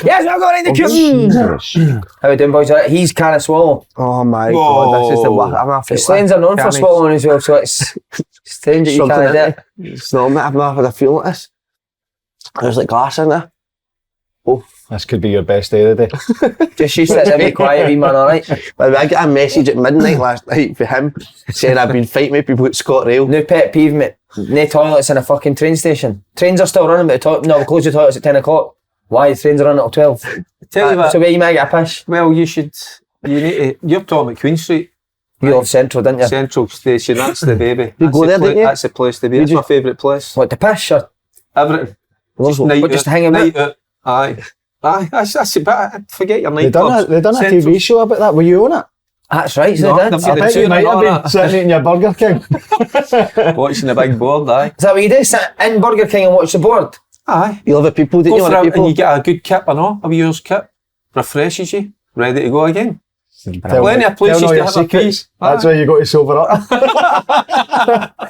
Yes, I'm going in the queue. How we doing, boys? He's kind of swallow. Oh my God, this is the worst. I'm The Slanes are known for swallowing as well, so it's strange that you can't do it. It's not me, I've never had a feel like this. There's like glass in there. Oh, this could be your best day of the day. Just you sit there, be quiet, wee man, alright? I got a message at midnight last night for him saying I've been fighting with people at ScotRail. New pet peeve, mate. No toilets in a fucking train station. Trains are still running, but we close the toilets at 10 o'clock. Why? The trains are running till 12. Tell you what. So where you might get a piss? Well, you need to. You're talking about Queen Street. You love Central, didn't you? Central Station. That's the baby. You go there, didn't you? That's the place to be. That's my favourite place. What, the piss or? Everything. Just hang about? Aye. That's it. But I forget your night. They done a TV show about that. Were you on it? That's right, No, so they did. I bet you might have been sitting eating your Burger King. Watching the big board, aye. Is that what you do? Sit in Burger King and watch the board? Aye. You love the people, didn't you? Go for it and you get a good kip or no, a wee yours kip. Refreshes you. Ready to go again. Plenty of places to have a piece. That's why you got to sober up.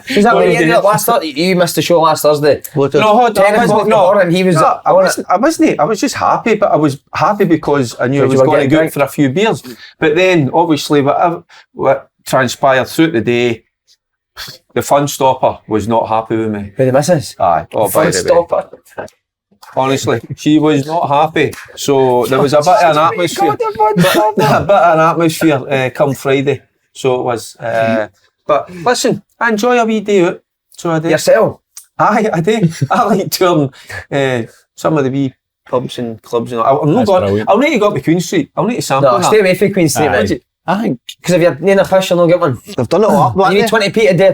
Is that what you did last Thursday? You missed the show last Thursday. No, 10 o'clock in the morning, he was... I wasn't. I was just happy, but I was happy because I knew I was going to go out for a few beers. But then, obviously, what transpired throughout the day, the fun stopper was not happy with me. Who the missus? Aye. Oh, fun stopper. Honestly, she was not happy. So there was a bit of an atmosphere. A bit of an atmosphere come Friday. So it was. But listen, I enjoy a wee day out. So I did. Yourself? Aye, I do. I like touring some of the wee pubs and clubs. And I'm not going. I'll need to go up to Queen Street. I'll need to sample that. No, stay away from Queen Street, mate. I think. Because if you're near a fish, you'll not get one. They've done it all up. You need 20p to do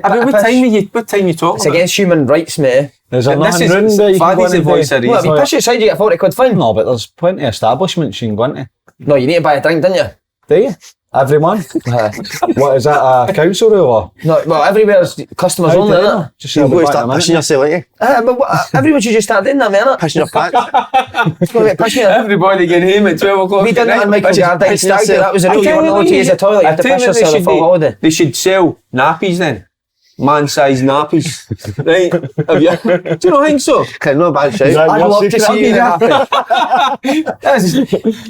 what time you talking It's against human rights, mate. There's a nothing room there you can go into. Voice of reason. Well, if you piss outside, you get 40 quid fine. No, but there's plenty of establishments you can go into. No, you need to buy a drink, don't you? Do you? Every month? What, is that a council rule or? No, well, everywhere's customers only, isn't it? Just You've got to start pissing yourself, ain't you? But everyone should just start doing that, man. Pissing your pants. Everybody getting home at 12 o'clock. We done that on Michael Jardine Stag Do. That was a rule. You weren't allowed to use the toilet. You had to piss yourself the full holiday. They should sell nappies then. Man-sized nappies. Right? Do you not think so? Okay, no bad shit. I'd love to see you happy.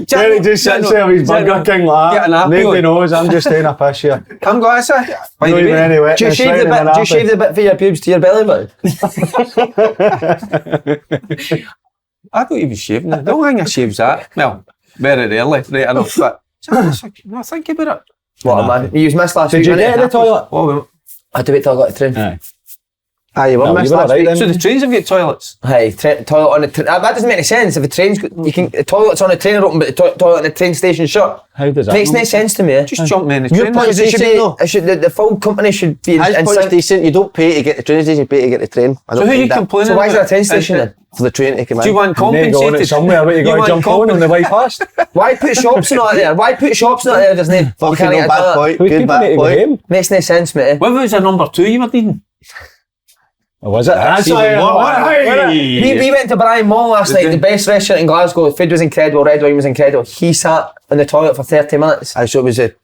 Derek just sits there with his Burger King like that. Nobody knows, I'm just taking a piss here. Come go, sir. Do you shave the bit for your pubes to your belly button? I don't even shave them. Don't think I shaves that. Well, very rarely, right enough. But no, think about it. What, man? You was missed last week. Did you get in the toilet? Oh, I had to wait till I got the train. Aye, you were missed last week. So the trains have got toilets? Hey, toilet on the train. That doesn't make any sense. If the train's, the toilets on the train are open, but the toilet on the train station shut. How does that? Makes no sense to me. Just jump me in the train. Your point is the full company should be His point is decent. You don't pay to get the train station, you pay to get the train. So who are you complaining So why is there a train station then? For the train to come in. Do you want compensated? Somewhere, but you got to jump on the way past. Why put shops not there? Why put shops not there? There's no. Fucking no bad point. Good bad point. Makes no sense, mate. What was the number 2 you were needing? Oh, was it? We went to Brian Mall last night, the best restaurant in Glasgow. The food was incredible, red wine was incredible. He sat in the toilet for 30 minutes. So it was I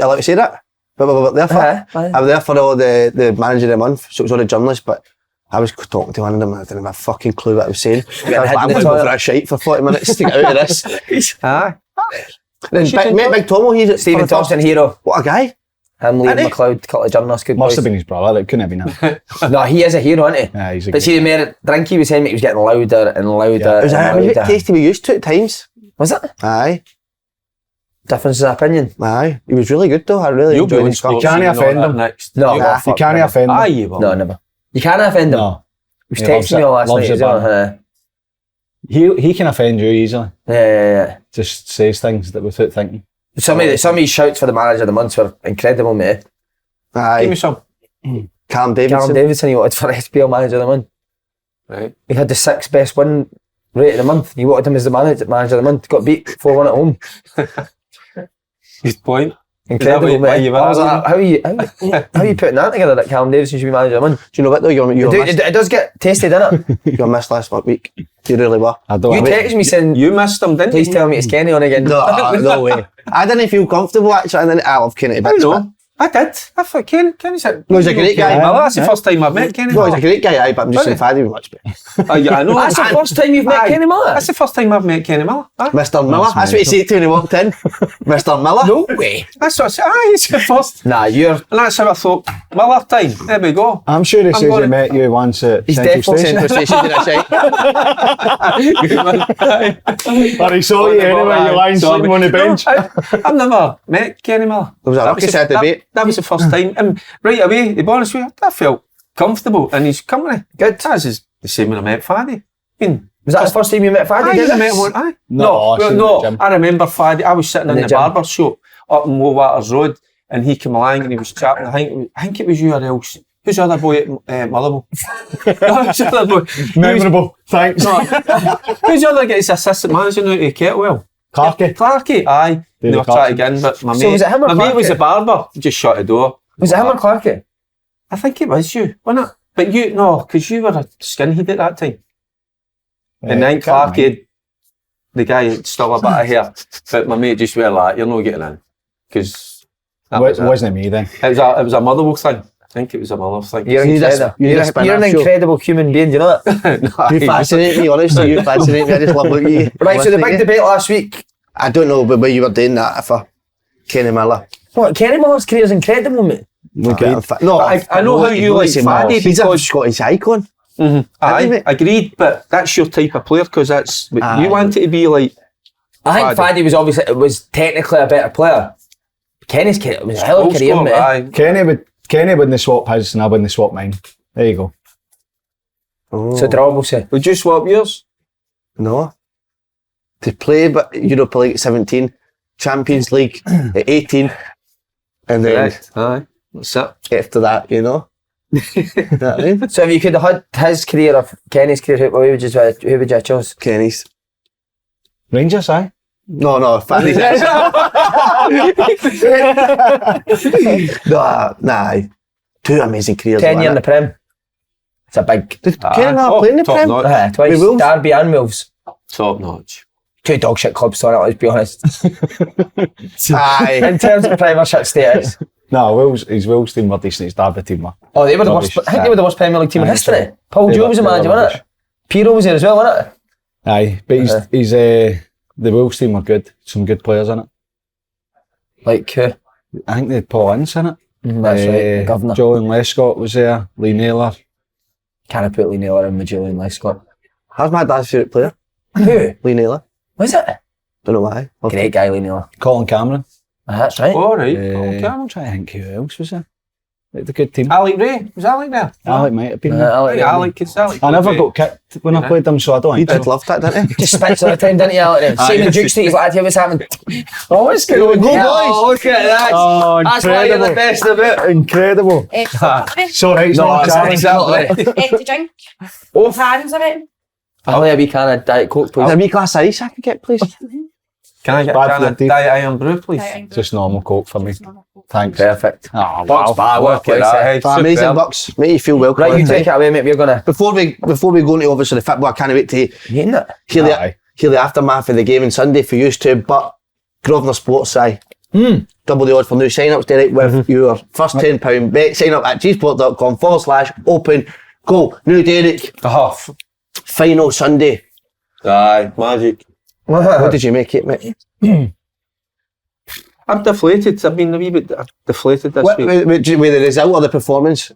like to say that? But we were there for I was there for all the manager of the month, so it was all the journalists, but I was talking to one of them and I didn't have a fucking clue what I was saying. I'm going to go for a shite for 40 minutes to get out of this. Aye. Then Big Tomo, he's at Stephen Thompson, hero. What a guy. Him, Liam McLeod, couple of journalists, good Must boys. have been his brother, it couldn't have been him. No, he is a hero, isn't he? Yeah, he's a But see, the more drink he was saying, he was getting louder and louder. Yeah. It was a bit tasty we used to at times. Was it? Aye. Difference of opinion? Aye. He was really good though, I really enjoyed him. You can't offend him. No, you can't offend him. Aye, you will. No, never. You can't offend him. No. He was texting me all last night as well. He can offend you easily. Yeah. Just says things that without thinking. Some of his shouts for the manager of the month were incredible, mate. Aye. Give me some. Callum Davidson. He wanted for SPL manager of the month. Right. He had the 6th best win rate of the month. He wanted him as the manager of the month. Got beat 4-1 at home. Good point. Incredible, mate. I was like, how are you putting that together that Callum Davidson should be manager of the month? Do you know what though? It does get tasty, doesn't it? You were missed last week. You really were. You texted me saying you missed him, didn't you? Please tell me it's Kenny on again. No way. I didn't feel comfortable actually, and then I love Kenny a bit. I did. I thought Kenny's a... No, he's a great guy. That's the first time I've met Kenny No, Miller. he's a great guy, but I'm just saying Faddy was much better. Yeah, I know. That's the first time you've met Kenny Miller? That's the first time I've met Kenny Miller. Mr. Miller, that's what he said to when he walked in. Mr. Miller. No way. That's what I said. He's the first. Nah, And that's how I thought, Miller time, there we go. I'm sure he says he gonna- met you once at He's Central definitely Station. Central Station, did I say? But he saw you anyway, you lying sleeping on the bench. No, I've never met Kenny Miller. There was a rugby side debate. That was the first time. And right away, to be honest with you, I felt comfortable in his company. Good. That's the same when I met Faddy. Was that the first time you met Faddy? I met one. Aye. No, I seen no. the gym. I remember Faddy. I was sitting in the gym. barber shop up in Waters Road, and he came along and he was chatting. I think it was you or else. Who's the other boy at Motherwell? No, who's the other boy? Memorable, thanks. Who's the other guy? He's assistant manager now at Kettlewell. Clarkie. Aye. They were trying to get in, but my So was it him or my mate was Clarkie? the barber. Just shut the door. Was it him or Clarkie? I think it was you, wasn't it? But you, no, because you were a skinhead at that time. And then Clarkie, had- the guy had still a bit of hair, but my mate just went like, "You're not getting in," because Wasn't it me then? it was a Motherwell thing. I think it was a Motherwell thing. You're incredible. You're an incredible human being, do you know that? No, You fascinate me, honestly. You fascinate me. I just love looking at you. Right, so the Listening big to you. debate last week. I don't know, but where you were doing that for Kenny Miller. What, Kenny Miller's career's incredible, mate. No, I know how you like Faddy He's a because Scottish icon. I agreed, but that's your type of player because that's what Aye. you want it to be like. I think Faddy was technically a better player. Kenny's career was a hell of a Old career, school, mate. aye. Kenny wouldn't swap his and I wouldn't swap mine. There you go. So draw, we'll say. Would you swap yours? No. To play but Europa League at 17, Champions League at 18, and then Aye. What's that? after that, you know. You know what I mean? So if you could have had his career or Kenny's career, who would you have chose? Kenny's. Rangers, aye? No, Fanny's. Nah. Two amazing careers. 10 year in wasn't the Prem. It's a big. Did Kenny not play in the top Prem? notch. Twice. With Wolves? Derby and Wolves. Top notch. Two dog shit clubs, sorry, let's be honest. Aye. In terms of Premiership status. No, his Wolves team were decent, his Derby team were. Oh, they were the worst. Rubbish. I think they were the worst Premier League team in Aye, history. so Paul they Joe were- was the they were manager, wasn't rubbish. it? Pirlo was there as well, wasn't it? Aye, but the Wolves team were good. Some good players in it. Like who? I think they had Paul Ince in it. That's right, the governor. Julian Lescott was there. Lee Naylor. Can't put Lee Naylor in with Julian Lescott. How's my dad's favourite player? Who? Lee Naylor. Was it? Don't know why. Great guy, Lee Naylor. Colin Cameron. That's right. All right. I'm trying to think who else was there. Like the good team. Alec Ray. Was Alec there? Alec might have been there. Alec. I never got kicked when I played them, so I don't He think did so. love that, didn't he? Just spits all the time, didn't he, Alec? Same in Duke Street, he's like, what's happening? Oh, it's good. Go, boys. Look at that. Oh, That's why you're the best of it. Incredible. Sorry, it's not a challenge. Exactly. To drink. Oh, Hands of it. I'll have a wee can of Diet Coke, Is there please. a wee glass of ice I could get, please? Can I get Bad a can for of the teeth. Diet Iron Brew, please? Just normal Coke for me. Thanks. Perfect. Oh, Box wow. bar, what a place, eh? Amazing bucks. Make you feel welcome. Right, you take it away, mate. We're going to... Before we go into obviously the football, I can't wait to You ain't it? hear Aye. the aftermath of the game on Sunday for you two. But Grosvenor Sports Side, double the odds for new sign-ups, Derek, with your first £10 bet. Sign up at gsport.com/open goal. New Derek, Oh, final Sunday. aye, magic. What did you make it, mate? I'm deflated. I've been a wee bit deflated this week. With the result of the performance?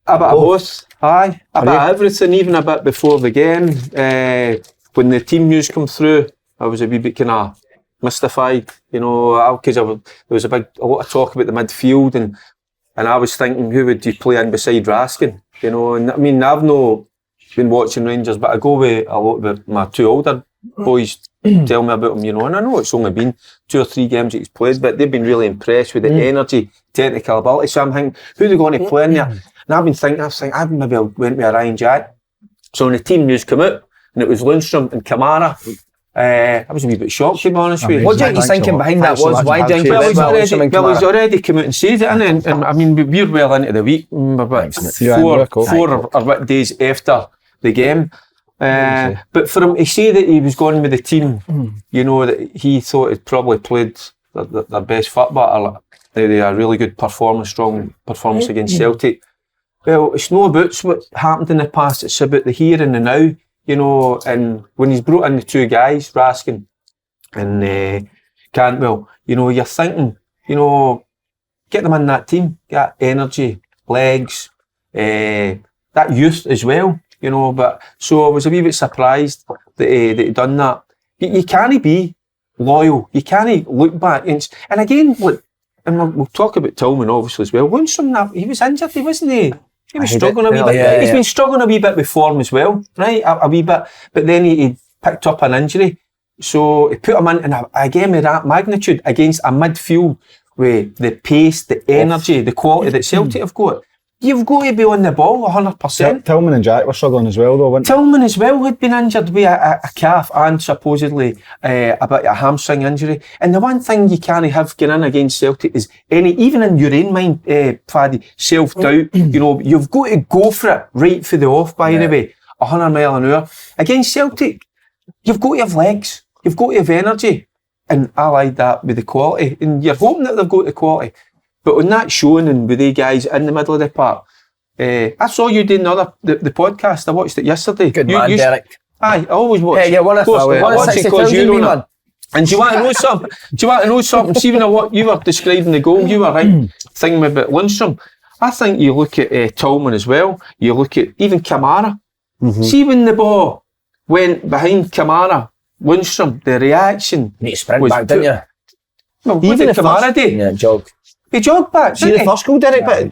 A bit of both. Aye. A bit of everything, even a bit before the game. When the team news come through, I was a wee bit kind of mystified, you know, because there was a lot of talk about the midfield, and I was thinking, who would you play in beside Raskin? You know, and I mean, I've not been watching Rangers, but I go with a lot with my two older boys tell me about him, you know, and I know it's only been 2 or 3 games that he's played, but they've been really impressed with the energy, technical ability. So I'm thinking, who are they going to play in there? And I've been thinking, I maybe went with a Ryan Jack. So when the team news came out, and it was Lundstrom and Kamara, I was a wee bit shocked, to be honest with you. What do you think he's thinking behind that Thanks so was? much, Why man. didn't you Well, bet Lundstrom and Well, he's Kamara? already come out and said it, and I mean, we're well into the week, about four or what days after the game. But for him to say that he was going with the team, you know, that he thought he'd probably played their best football, they had a really good performance, strong performance against Celtic. Well, it's not about what happened in the past, it's about the here and the now, you know, and when he's brought in the two guys, Raskin and Cantwell, you know, you're thinking, you know, get them in that team, get energy, legs, that youth as well, you know, but so I was a wee bit surprised that he'd done that. You can't be loyal, you can't look back, and again, look, and we'll talk about Tillman obviously as well. Lundstrom, he was injured, wasn't he? He was struggling a wee bit. Yeah, he's been struggling a wee bit with form as well, right? A wee bit, but then he picked up an injury, so he put him in a game of that magnitude against a midfield with the pace, the energy, the quality that Celtic have got. You've got to be on the ball 100%. Tillman and Jack were struggling as well, though, weren't they? Tillman as well had been injured with a calf and supposedly a bit of a hamstring injury. And the one thing you can't have going in against Celtic is even in your own mind, Paddy, self-doubt. You know, you've got to go for it right for the off, by the way, 100 mile an hour. Against Celtic, you've got to have legs, you've got to have energy. And I like that with the quality. And you're hoping that they've got the quality. But on that showing and with the guys in the middle of the park, I saw you doing the podcast. I watched it yesterday. Good man, Derek. Aye, I always watch. Yeah, one of watch it because you know it. And do you want to know something? See, when you were describing the goal, you were right. Thinking about Lundstrom. I think you look at Tillman as well. You look at even Kamara. Mm-hmm. See when the ball went behind Kamara, Lundstrom, the reaction. You need to sprint back, didn't you? Well, even if Kamara did. Yeah, jog. He jogged back. See the first goal, Derek, but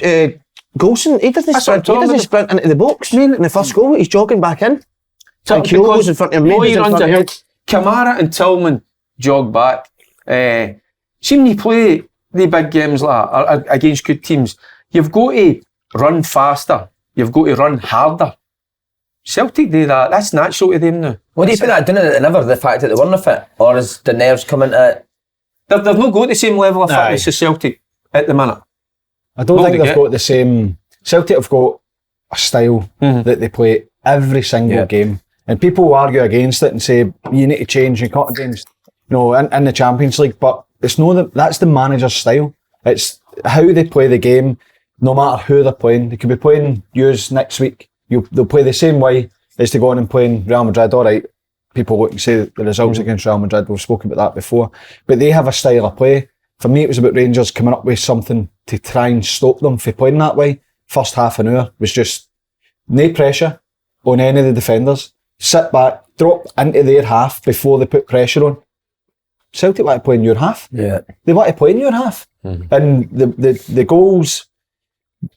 Golson, he doesn't sprint into the box. In the first goal, he's jogging back in. And Kyogo goes in front of him. Kamara and Tillman jog back. See when you play the big games like that, against good teams, you've got to run faster. You've got to run harder. Celtic do that. That's natural to them now. What do you think that doing it never, the fact that they weren't fit? Or is the nerves coming to it? They've not got the same level of fitness as Celtic at the minute. I don't think they've got the same. Celtic have got a style that they play every single game, and people will argue against it and say you need to change. You can't against, in the Champions League, but it's that's the manager's style. It's how they play the game, no matter who they're playing. They could be playing yours next week. They'll play the same way as to go on and playing Real Madrid. All right, people look and say the results against Real Madrid. We've spoken about that before, but they have a style of play. For me, it was about Rangers coming up with something to try and stop them from playing that way. First half an hour was just no pressure on any of the defenders. Sit back, drop into their half before they put pressure on. Celtic want to play in your half. Yeah. They want to play in your half. Mm-hmm. And the goals,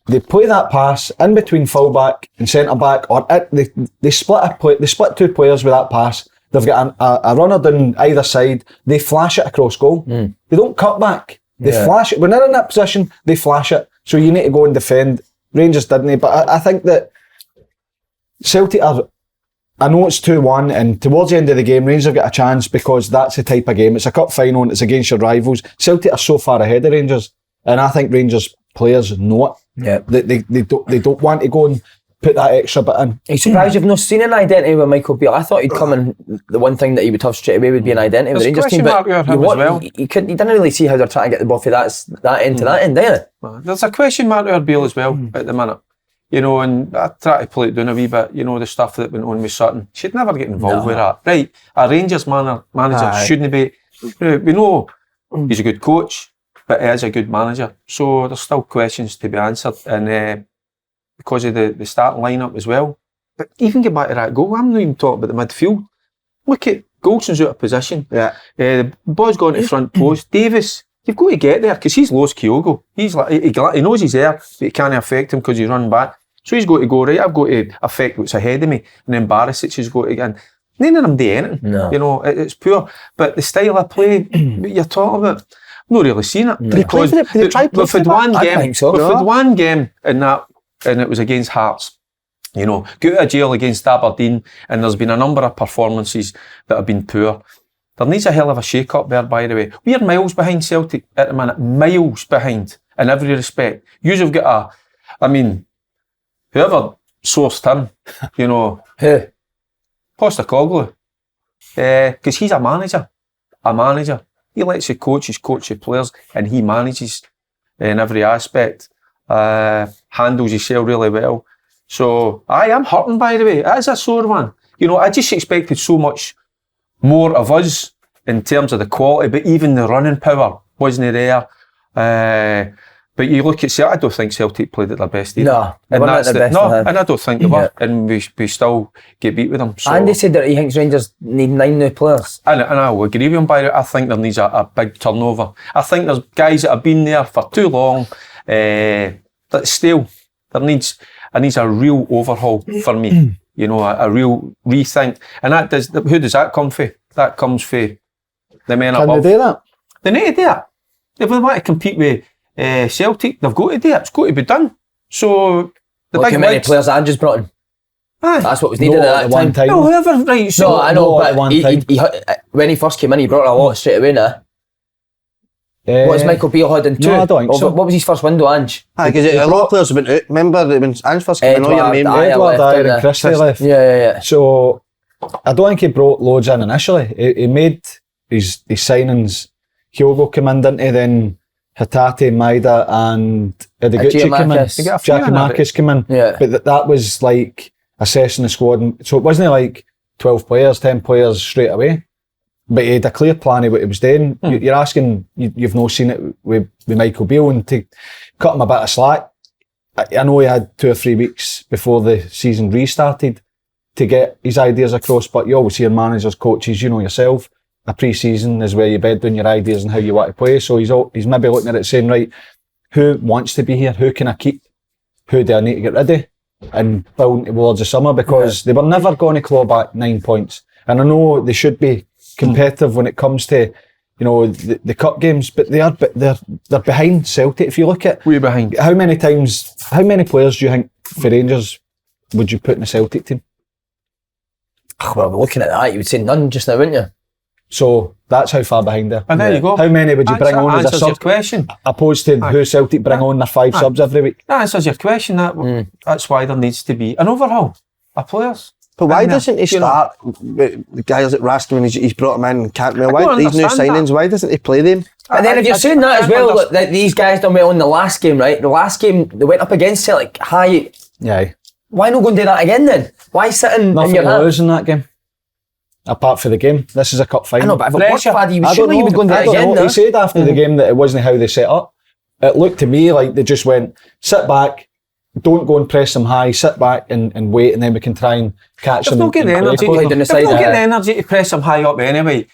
they play that pass in between full-back and centre-back, or they split two players with that pass. They've got a runner down either side. They flash it across goal. They don't cut back. They flash it. When they're in that position, they flash it. So you need to go and defend. Rangers didn't. But I think that Celtic are... I know it's 2-1 and towards the end of the game, Rangers have got a chance because that's the type of game. It's a cup final and it's against your rivals. Celtic are so far ahead of Rangers. And I think Rangers players know it. Yeah. They don't want to go and put that extra bit in. Are you surprised you've not seen an identity with Michael Beale? I thought he'd come in, the one thing that he would have straight away would be an identity with the Rangers team, but you didn't really see how they're trying to get the ball from that end to that end, do you? There's a question mark with Beale as well at the minute. And I try to play it down a wee bit, the stuff that went on with Sutton. Should never get involved with that. Right, a Rangers manager shouldn't be, we know he's a good coach, but he is a good manager. So there's still questions to be answered. And because of the starting lineup as well. But even get back to that goal, I'm not even talking about the midfield. Look at Golson's out of position. Yeah. The ball's gone to the front post. Davis, you've got to get there because he's lost Kyogo. He's like he knows he's there, but he can't affect him because he's run back. So he's got to go right. I've got to affect what's ahead of me, and then Barisic has got to get in. None of them do anything. No. It's poor. But the style of play what you're talking about, I've not really seen it. Because we've had one game in that. And it was against Hearts. Go out of jail against Aberdeen, and there's been a number of performances that have been poor. There needs a hell of a shake-up there, by the way. We're miles behind Celtic at the minute. Miles behind, in every respect. You've got whoever sourced him, Who? Postecoglou. Because he's a manager. He lets the coaches coach the players, and he manages. in every aspect. Handles himself really well. So I am hurting, by the way. It is a sore one. You know, I just expected so much more of us in terms of the quality, but even the running power wasn't there. But you look at Celtic, I don't think Celtic played at their best either. No, and that's the best and I don't think they were. And we still get beat with them. So. Andy said that he thinks Rangers need 9 new players. And I will agree with him by it. I think there needs a big turnover. I think there's guys that have been there for too long. But still, there needs a real overhaul for me. You know, a real rethink. And who does that come from? That comes from the men above. Can they do that? They need to do it. If they want to compete with Celtic, they've got to do it. It's got to be done. So the Look big how many legs, players Andrew's brought in. aye. That's what was needed at that time. No, whoever, right. So No, I know, No, at but one he, time. when he first came in, he brought a lot straight away now. What has Michael Beale had in 2? No, I don't think so. What was his first window, Ange? Because a lot of players have been out. Remember when Ange first came in, all your main Edward, Edward, left, Dyer didn't and he? Christie left. Yeah. So I don't think he brought loads in initially. He made his signings. Hyogo came in, didn't he? Then Hatate, Maida and Ideguchi came in. Giacomakis. You get a few in Giacomakis came in. Yeah. But that was like assessing the squad. So it wasn't like 12 players, 10 players straight away. But he had a clear plan of what he was doing. You're asking, you've not seen it with Michael Beale, and to cut him a bit of slack. I know he had 2 or 3 weeks before the season restarted to get his ideas across, but you always hear managers, coaches, you know yourself, a pre-season is where you bed down your ideas and how you want to play. So he's maybe looking at it saying, right, who wants to be here? Who can I keep? Who do I need to get rid of? And building towards the summer, because they were never going to claw back 9 points. And I know they should be competitive when it comes to, you know, the cup games, but they're behind Celtic. If you look at we're behind. how many players do you think for Rangers would you put in the Celtic team? Well, looking at that, you would say none just now, wouldn't you? So that's how far behind they are. And there you go. How many would you bring on as a answers your sub, question. opposed to who Celtic bring on their 5 subs every week? That answers your question. That's why there needs to be an overhaul of players. But why And, doesn't he start with the guys like Raskin when he's brought them in and Cantwell? I Why don't these new understand signings? that. Why doesn't he play them? But then if you're saying that as well, look, that these guys done well in the last game, right? The last game, they went up against Celtic high. Yeah. Why not go and do that again then? Why sitting in Nothing your to hand? lose in that game. Apart from the game. This is a cup final. I know, but if it worked, Pressure. Paddy, you I don't surely you know. would go and do I it don't again, know. no? He said after the game that it wasn't how they set up. It looked to me like they just went, sit back, don't go and press them high, sit back and wait, and then we can try and catch them. They've not got the play energy. down the They've side, not got yeah. the energy to press him high up anyway.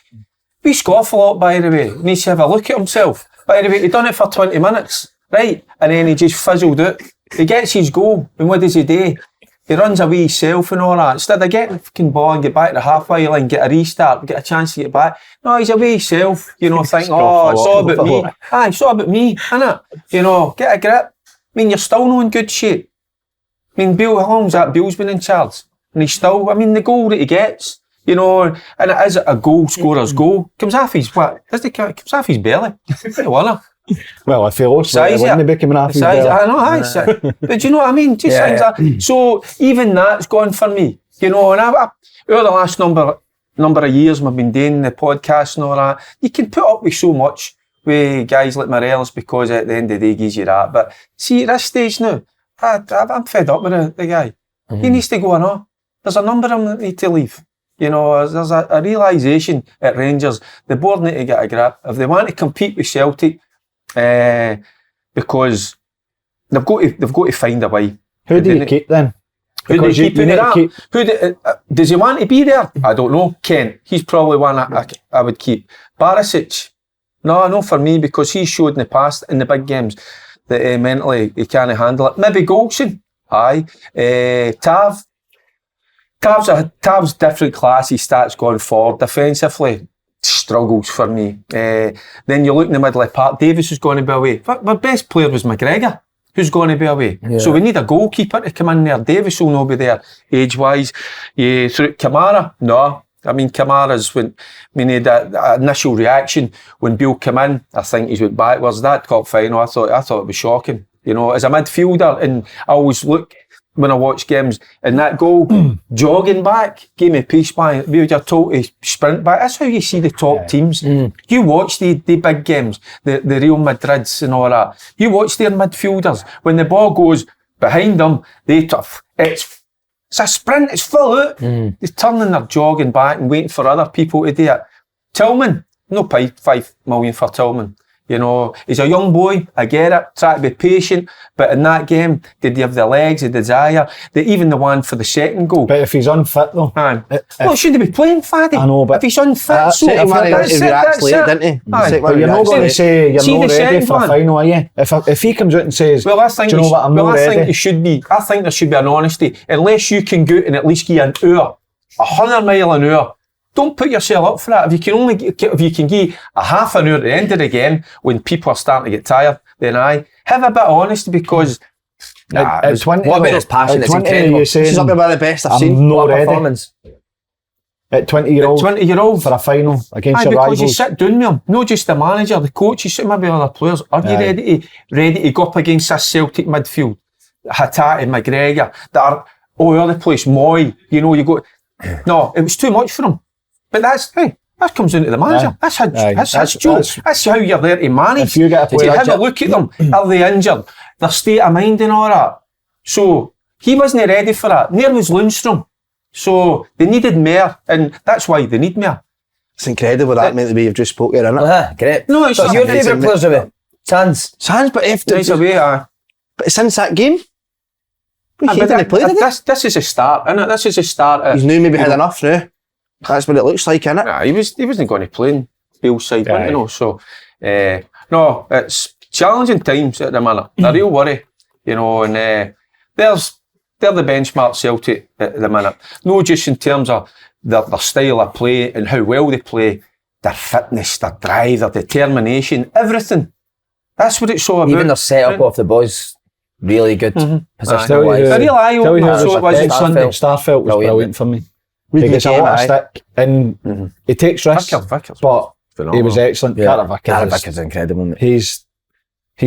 We scoff a lot, by the way. He needs to have a look at himself. By the way, he done it for 20 minutes, right? And then he just fizzled out. He gets his goal, and what does he do? He runs away himself and all that. Instead of getting the fucking ball and get back to the halfway line, get a restart, get a chance to get back. No, he's away himself, you know, thinking, oh, it's all about me. Aye, it's all about me, innit? You know, get a grip. I mean, you're still not in good shape. I mean, Bill, how long's that Bill's been in charge? And he's still, I mean, the goal that he gets, you know, and it is a goal scorer's goal. Comes off his, comes off his belly. What do you want to? Well, if he lost, Size, wouldn't yeah. he be coming off his Size, belly? I know, aye. But do you know what I mean? Just things like so even that's gone for me. You know, and I over the last number of years we've been doing the podcast and all that, you can put up with so much with guys like Morelos because at the end of the day he gives you that. But see, at this stage now, I'm fed up with the guy. He needs to go on. There's a number of them that need to leave. You know, there's a realisation at Rangers. The board need to get a grip. If they want to compete with Celtic, because they've got to find a way. Who do you keep then? Who do Because you keep you in need it to up? keep- Does he want to be there? I don't know. Kent, he's probably one I would keep. Barisic, no for me, because he's showed in the past in the big games that mentally he can't handle it. Maybe Golson, aye. Tav's different class. He starts going forward defensively. Struggles for me. Then you look in the middle of the park. Davis is going to be away. My best player was McGregor, who's going to be away. Yeah. So we need a goalkeeper to come in there. Davis will not be there age-wise. Yeah, through Kamara, no. I mean, Kamara's when he had that initial reaction when Bill came in. I think he went backwards. That cup final, I thought it was shocking. You know, as a midfielder, and I always look when I watch games, and that goal, jogging back, gave me peace by, you're told to sprint back. That's how you see the top teams. You watch the big games, the Real Madrids and all that. You watch their midfielders, when the ball goes behind them, it's a sprint, it's full out. They're turning, they're jogging back and waiting for other people to do it. Tillman, no pay 5 million for Tillman. You know, he's a young boy, I get it, try to be patient, but in that game, did he have the legs, the desire, even the one for the second goal? But if he's unfit though... should he be playing, Faddy? I know, but... If he's unfit, so... That's it. Didn't he? But you're not going to say you're not ready for a final, are you? If he comes out and says, well, I think do you know what, I'm not ready. I think there should be an honesty. Unless you can go out and at least give an hour, 100 mile an hour, don't put yourself up for that. If you can give a half an hour at the end of the game when people are starting to get tired, then have a bit of honesty, because at 20, what about his passion? It's incredible. This is up about the best I've seen. I'm not ready. Performance. At 20-year-old for a final against your rivals. Because you sit down with him, not just the manager, the coach, you sit maybe other players. Are you ready to go up against this Celtic midfield? Hatate, McGregor, that are all over the place, Moy, you go... No, it was too much for him. But that comes down to the manager. That's his job. That's how you're there to manage. If you get a player, have a look at them. Are they injured? Their state of mind and all that. So he wasn't ready for that. Neither was Lundstrom. So they needed more, and that's why they need more. It's incredible that meant the way you've just spoke here, isn't it? Great. No, it's your favourite players of it? Sands, but if nice away, but since that game, this is a start, isn't it? This is a start. He's maybe had enough now. That's what it looks like, isn't it? Nah, he wasn't going to play in Bale's side, you know. So, no, it's challenging times at the minute. A real worry, you know. And they're the benchmark Celtic at the minute. No, just in terms of their style of play and how well they play, their fitness, their drive, their determination, everything. That's what it's all about. Even their setup of the boys, really good position wise. A real eye-opener. So it was on Sunday. Starfelt was brilliant for me. He gets a lot of stick and he takes risks, Vickers but phenomenal. He was excellent. Carter Vickers is incredible. He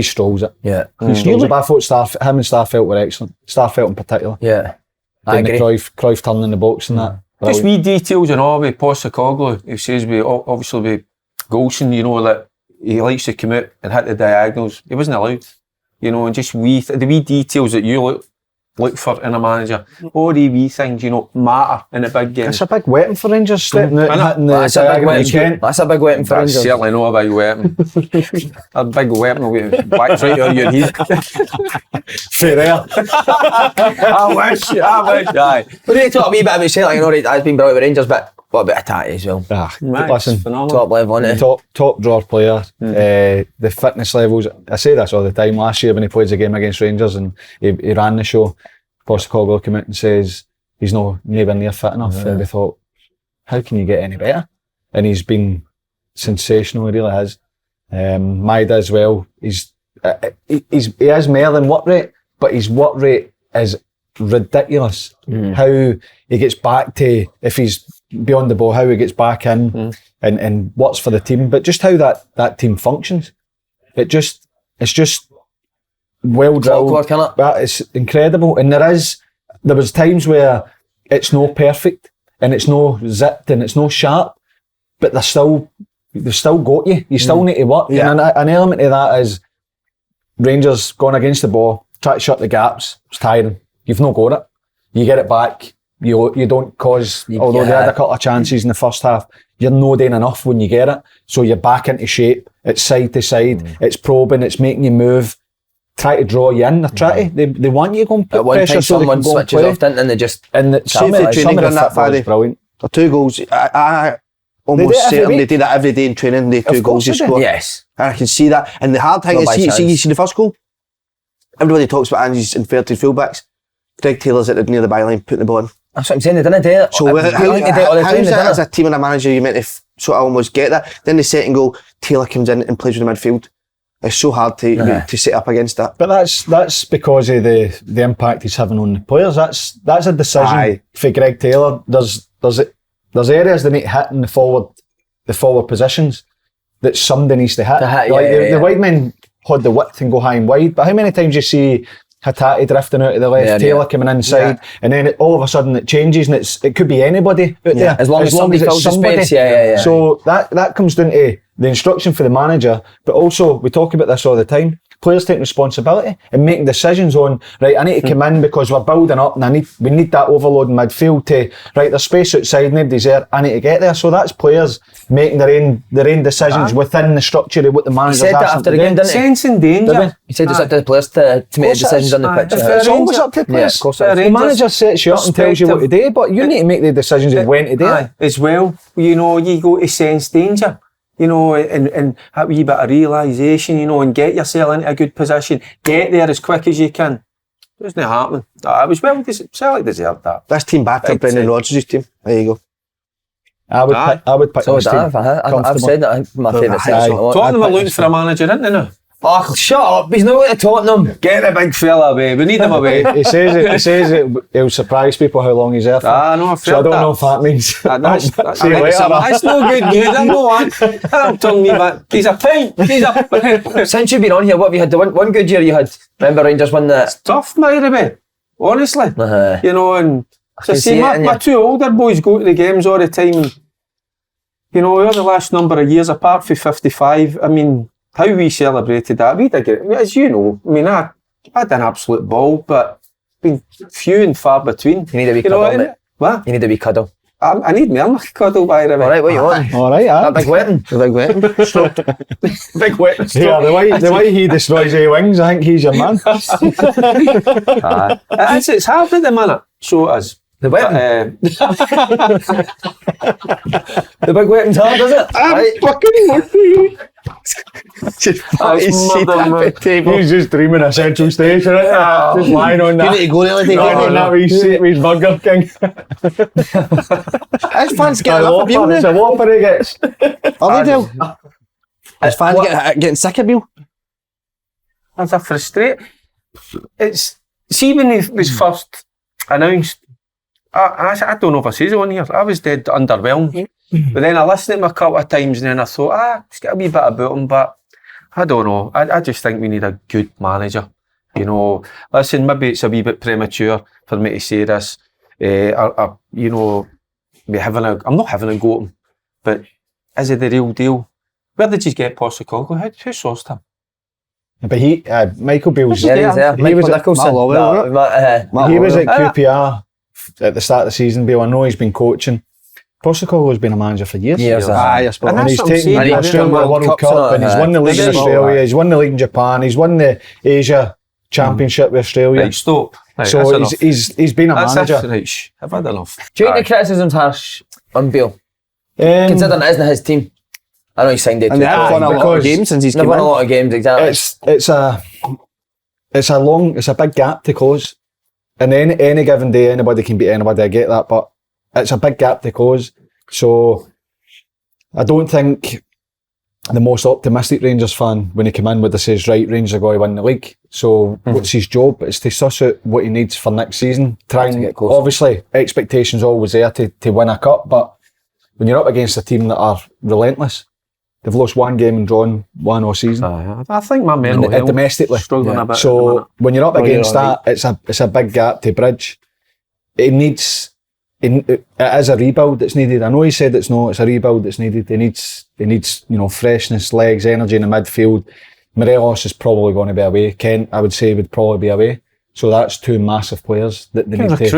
strolls it. Yeah. He strolls it. But I thought him and Starfelt were excellent. Starfelt in particular. Yeah. I agree. Cruyff turning in the box and that. Just wee details and all with Postecoglou. He says obviously with Golson, you know, that he likes to come out and hit the diagonals. He wasn't allowed. You know, and just the wee details that you look for in a manager. All the wee things, you know, matter in a big game. It's a big weapon for Rangers, stepping out and hitting the diagonal. That's a big weapon for Rangers. Certainly not a big weapon. A big weapon with back right on your head. Fair air. I wish. Aye. We need to talk a wee bit about Celtic. I know it has been brought with Rangers, but what about Hatate as well? Listen, top level, isn't it? Top drawer player. The fitness levels. I say this all the time. Last year when he played the game against Rangers and he ran the show, Postecoglou came out and says he's nowhere near fit enough. And we thought, how can you get any better? And he's been sensational. He really has. Maida as well. He has more than work rate, but his work rate is ridiculous. How he gets back to, if he's beyond the ball, how he gets back in and works for the team, but just how that team functions. It's just well drilled. It's incredible. And there was times where it's no perfect and it's no zipped and it's no sharp, but they've still got you. You still need to work. Yeah. And an element of that is Rangers going against the ball, try to shut the gaps. It's tiring. You've not got it. You get it back. You don't cause, although they had a couple of chances in the first half, you're not doing enough when you get it. So you're back into shape. It's side to side. It's probing. It's making you move. Try to draw you in. They want you to go and put pressure so they can go and play. Off, and they just... And some of the football is brilliant. The 2 goals, I almost certain they do that every day in training. The 2 goals you score. Yes. And I can see that. And the hard thing is, you see the first goal? Everybody talks about Ange's inverted fullbacks. Greg Taylor's near the byline putting the ball in. That's what I'm saying, they didn't do it. So how is that as a team and a manager you meant to sort of almost get that? Then the second goal, Taylor comes in and plays with the midfield. It's so hard to set up against that. But that's because of the impact he's having on the players. That's a decision for Greg Taylor. There's areas they need to hit in the forward positions that somebody needs to hit. The wide men had the width and go high and wide, but how many times you see Hatate drifting out to the left, Taylor coming inside, and then all of a sudden it changes, and it could be anybody out there. As long as somebody fills the space, So that comes down to the instruction for the manager, but also we talk about this all the time. Players taking responsibility and making decisions on, right, I need to come in because we're building up and we need that overload in midfield to, right, there's space outside, nobody's there, I need to get there. So that's players making their own decisions within the structure of what the manager's asking them to do. He said that after the game, didn't he? Sense and danger. He said it's up to the players to make decisions on the pitch. It's always up to the players. The manager sets you up and tells you what to do, but you need to make the decisions of when to do it. As well, you go to sense danger. And have a wee bit of realisation, and get yourself into a good position. Get there as quick as you can. Doesn't happen. It was Celtic deserved that. This team backed up Brendan Rodgers' team. There you go. I would pick this team. I've said that. I think my favourite team. Tottenham are looking for a manager, aren't they now? Oh, shut up. He's not going to Tottenham. Get the big fella away. We need him away. He says it'll surprise people how long he's there for. No, so I don't know if that means. That's no good news. I know that. I'm telling me that. He's a pint. Since you've been on here, what have you had? The one good year you had? Remember Rangers won the... It's tough, Myreby. Honestly. And to see my two older boys go to the games all the time. Over the last number of years, apart from 55, I mean... How we celebrated that, we did it, as you know. I mean, I had an absolute ball, but been few and far between. You need a wee cuddle, mate. What? You need a wee cuddle. I need more than a cuddle, by the way. Alright, what you want? Alright, That big wetting. The big wetting. Stroke. Big wetting. Yeah, the way he destroys A wings, I think he's your man. It's hard at the minute. So it is. The wetting. The big wetting's hard, is it? I'm fucking with you. He's just dreaming of Central Station, right? Just lying on that. You need to go there to on that wee seat with his Burger King. His fans get enough of Bill. It's a whopper he gets. Are they, Bill? His fans getting sick of Bill. That's a frustrate. See when he was first announced, I don't know if I say it on here, I was dead underwhelmed. But then I listened to him a couple of times and then I thought, it's got a wee bit about him, but I don't know. I just think we need a good manager. Listen, maybe it's a wee bit premature for me to say this. I'm not having a go at him, but is it the real deal? Where did you get Postecoglou? Who sourced him? But Michael Beale's there. He was at QPR at the start of the season. Beale, I know he's been coaching. Postecoglou's been a manager for years. I suppose. And he's taken the Australian World Cup and he's won the league in Australia, he's won the league in Japan, he's won the Asia Championship with Australia. Right, stop. Right, so he's been a manager. I've had enough. Do you think the criticism's harsh on Beale? Considering it isn't his team. I know he signed it. And they have won a lot of games since he's come in. They've won a lot of games, exactly. It's a big gap to close. And any given day, anybody can beat anybody, I get that, but it's a big gap to close. So I don't think the most optimistic Rangers fan, when he came in, would have says, right, Rangers are going to win the league. So what's his job? It's to suss out what he needs for next season. Try and get close. Obviously, expectations always there to win a cup, but when you're up against a team that are relentless, they've lost one game and drawn one all season. I think my mental health domestically struggling a bit. So when you're up against that, it's a big gap to bridge. It is a rebuild that's needed. I know he said it's a rebuild that's needed. He needs freshness, legs, energy in the midfield. Morelos is probably going to be away. Kent, I would say, would probably be away. So that's two massive players that they need to replace.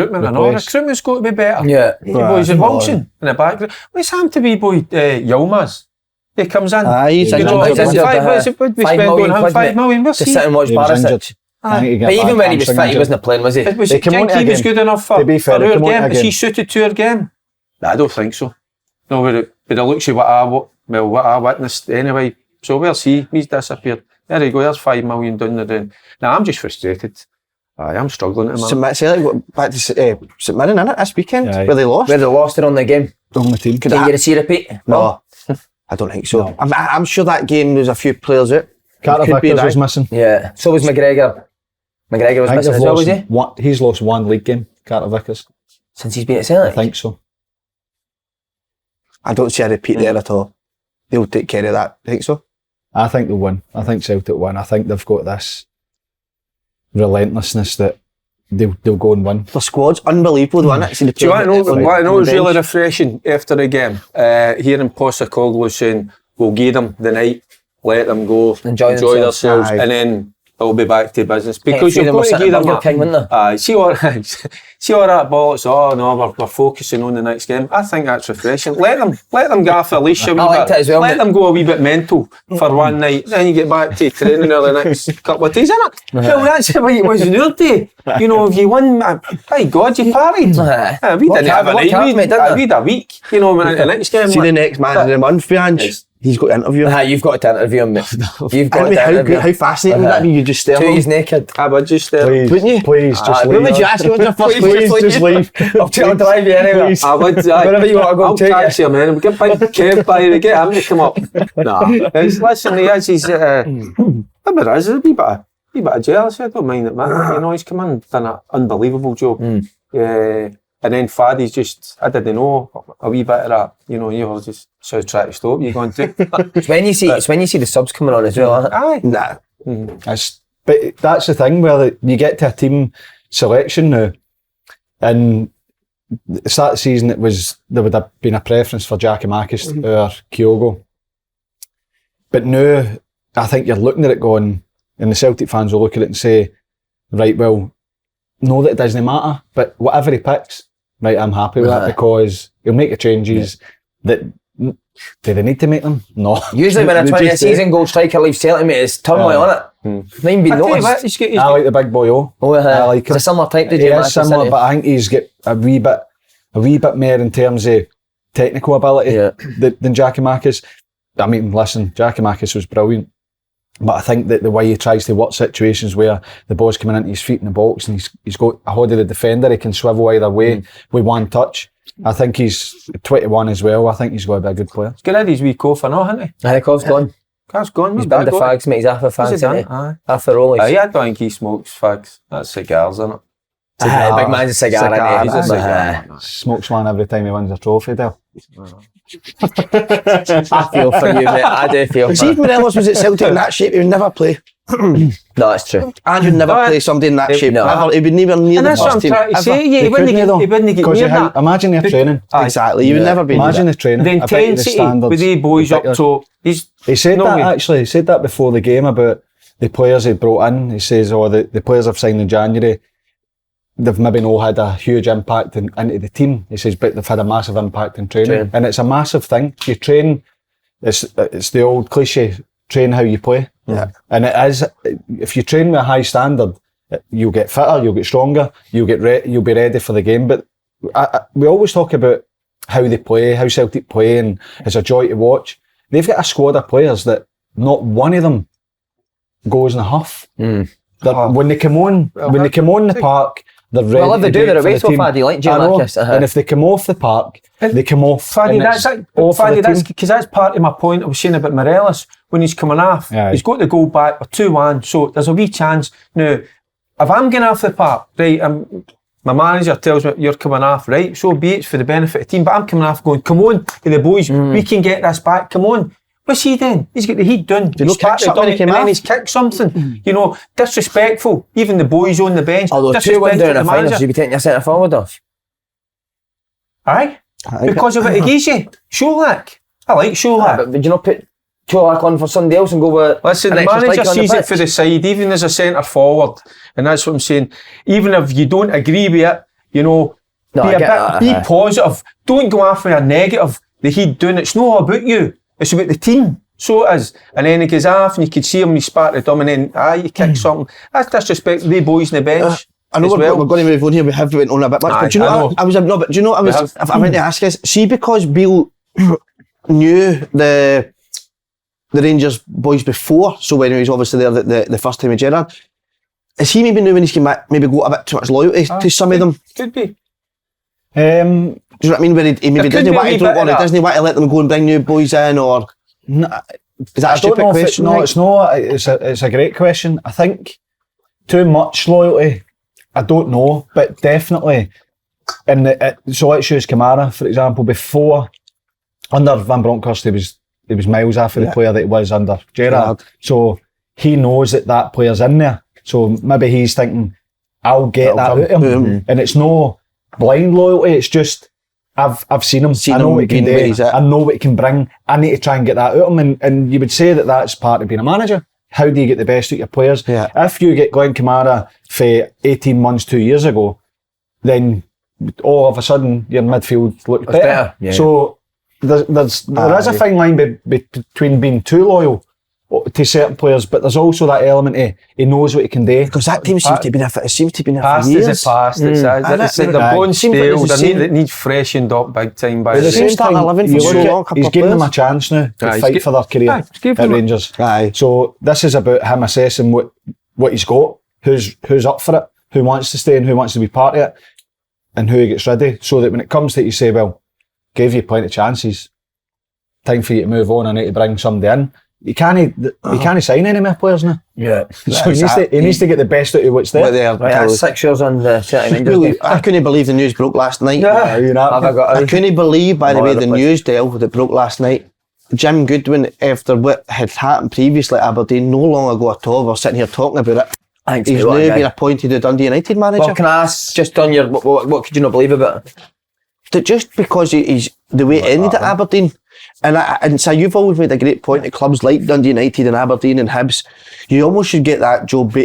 Recruitment's got to be better. Yeah. Boys in Wilson in the background. What's happened to boy Yilmaz? He comes in. He's injured. What we spend on him? 5 million. To sit and watch Barisic. But even when he was fit, he wasn't playing, was he? Do you think he was good enough for our game? Is he suited to our game? I don't think so. No, but the looks of what I witnessed anyway. So we'll see. He's disappeared. There you go. There's 5 million down the drain. Now I'm just frustrated. I'm struggling at the moment. Back to St Mirren, innit, this weekend, where they lost. Where they lost it on the game. On the team. Could you see a repeat? No, I don't think so. No. I'm sure that game there was a few players out. Carter Vickers was missing. Yeah, so was McGregor. McGregor was missing as well, was he? He's lost one league game, Carter Vickers. Since he's been at Celtic? I think so. I don't see a repeat there at all. They'll take care of that. I think so. I think they'll win. I think Celtic win. I think they've got this. relentlessness that they'll go and win. The squad's unbelievable, though, isn't it? Do you want to know what was really refreshing after the game? Hearing Postecoglou saying, we'll give them the night, let them go, enjoy themselves, and then it'll be back to business. Because you've got to give them that. See all that bollocks, oh no, we're focusing on the next game. I think that's refreshing. Let them go off a leash a wee bit. Let them go a wee bit mental for one night. Then you get back to training early the next couple of days, innit? Well, that's the way it was in your day. You know, if you won, by God, you partied. We didn't have a night, we had a week. You know, the next game. See the next man of the month behind. He's got to interview him. You've got to interview him, mate. You've got to interview him. How fascinating would that be? You just stare at him. He's naked. I would just stare. Wouldn't you? Please, just leave. When would you ask him? What's your first Please, just leave. I'll drive you anywhere. I would. Wherever you want to go, I'll taxi him, man. We'll get Big Kev by, we get him to come up. Nah. Listen, he's a wee bit of jealousy. I don't mind it, man. You know, he's come in, done an unbelievable job. And then Faddy's just, I didn't know, a wee bit of that. You know, you were just sort of trying to stop you going to. It's when you see the subs coming on as well, isn't it? Aye. Nah. But that's the thing where you get to a team selection now, and at the start of the season there would have been a preference for Giakoumakis or Kyogo. But now I think you're looking at it going, and the Celtic fans will look at it and say, right, well, know that it doesn't matter, but whatever he picks, right, I'm happy with that because he'll make the changes that. Do they need to make them? No. Usually when a 20th season goal striker leaves Celtic, mate, it's turmoil on it. Not even been noticed. I like the big boy, I like him. He's a similar type to He is similar, but I think he's got a wee bit more in terms of technical ability than Giakoumakis. I mean, listen, Giakoumakis was brilliant, but I think that the way he tries to work situations where the ball's coming into his feet in the box and he's got a hold of the defender, he can swivel either way with one touch. I think he's 21 as well. I think he's going to be a good player. He's got rid of his wee cough now, hasn't he? I think Kov's gone. Kov's gone. He's been the fags, mate. He's half a fag, isn't he? Half a rollies. I don't think he smokes fags. That's cigars, isn't it? Big man's a cigar, isn't he? He's a cigar. Smokes one every time he wins a trophy, Dale. I feel for you, mate. I do feel for you. See, if Morelos was at Celtic in that shape, he would never play. No, that's true. And you'd never play somebody in that shape. No. He would never near the first team. And that's what I'm trying to say. He wouldn't get near that. Imagine their training. Exactly. You would never be Imagine the training. The intensity with the boys up top. He said that actually. He said that before the game about the players he brought in. He says, the players I've signed in January, they've maybe not had a huge impact into the team. He says, but they've had a massive impact in training. And it's a massive thing. You train, it's the old cliche, train how you play. Yeah. And it is, if you train with a high standard, you'll get fitter, you'll get stronger, you'll be ready for the game. But we always talk about how they play, how Celtic play, and it's a joy to watch. They've got a squad of players that not one of them goes in a huff. When they come on the park, they're ready. Well, if they do, they're away so far. Do you like Giakoumakis? And if they come off the park, they come off. Faddy, that's because that's part of my point I was saying about Morelos. When he's coming off, he's got the goal back. We're 2-1, so there's a wee chance. Now, if I'm going off the park, right, my manager tells me you're coming off, right, so be it for the benefit of the team, but I'm coming off going, come on, to the boys, we can get this back, come on. What's he doing? He's got the heat done. He's kicked something and then he's kicked something. You know, disrespectful. Even the boys on the bench. Although 2-1 down the finals, you'd be taking your centre forward off. Aye? Because of what he gives you. Sholak. I like Sholak. But would you not put Sholak on for somebody else and go with... Listen, the manager sees it for the side, even as a centre forward. And that's what I'm saying. Even if you don't agree with it, you know, be positive. Don't go after a negative. The heat doing it's not about you. It's about the team. So it is. And then he goes off and you could see him, he sparked them and then, you kick something. That's disrespect the boys in the bench. I know we're going to move on here, we have went on a bit much, but do you know what I meant to ask is, see, because Beale knew the Rangers boys before, so when he was obviously there the first time with Gerrard, is he maybe now when he's come back, maybe got a bit too much loyalty to some of them? Could be. Do you know what I mean? Where he maybe doesn't want to let them go and bring new boys in, or is that a stupid question? It's not. It's a great question. I think too much loyalty. I don't know, but definitely. So let's use Kamara for example. Before under Van Bronckhorst, he was miles after the player that he was under Gerrard. So he knows that player's in there. So maybe he's thinking, I'll get that out of him. And it's no blind loyalty, it's just, I've seen him, I know what he can do, I know what he can bring, I need to try and get that out of him. And you would say that that's part of being a manager. How do you get the best out of your players? Yeah. If you get Glenn Kamara for 18 months, 2 years ago, then all of a sudden your midfield looks better. Yeah. So there is a fine line between being too loyal to certain players, but there's also that element of he knows what he can do. Because that team seems to be there for years. Past is a past. They're going stale. They need freshened up big time. By the same start 11 for so long. He's giving them a chance now to fight for their career at Rangers. So this is about him assessing what he's got, who's up for it, who wants to stay and who wants to be part of it, and who he gets ready. So that when it comes to it, you say, well, gave you plenty of chances. Time for you to move on. I need to bring somebody in. He can't sign any more players now. Yeah. So he needs to get the best out of what's there. 6 years on the 39. Really, I couldn't believe the news broke last night. I couldn't believe, by the way, the news deal that broke last night. Jim Goodwin, after what had happened previously at Aberdeen, no long ago at all, we're sitting here talking about it. He's now been appointed the Dundee United manager. Well, can I ask, just on your, what could you not believe about it? That just because he's the way it ended at Aberdeen. And so you've always made a great point at clubs like Dundee United and Aberdeen and Hibs. You almost should get that job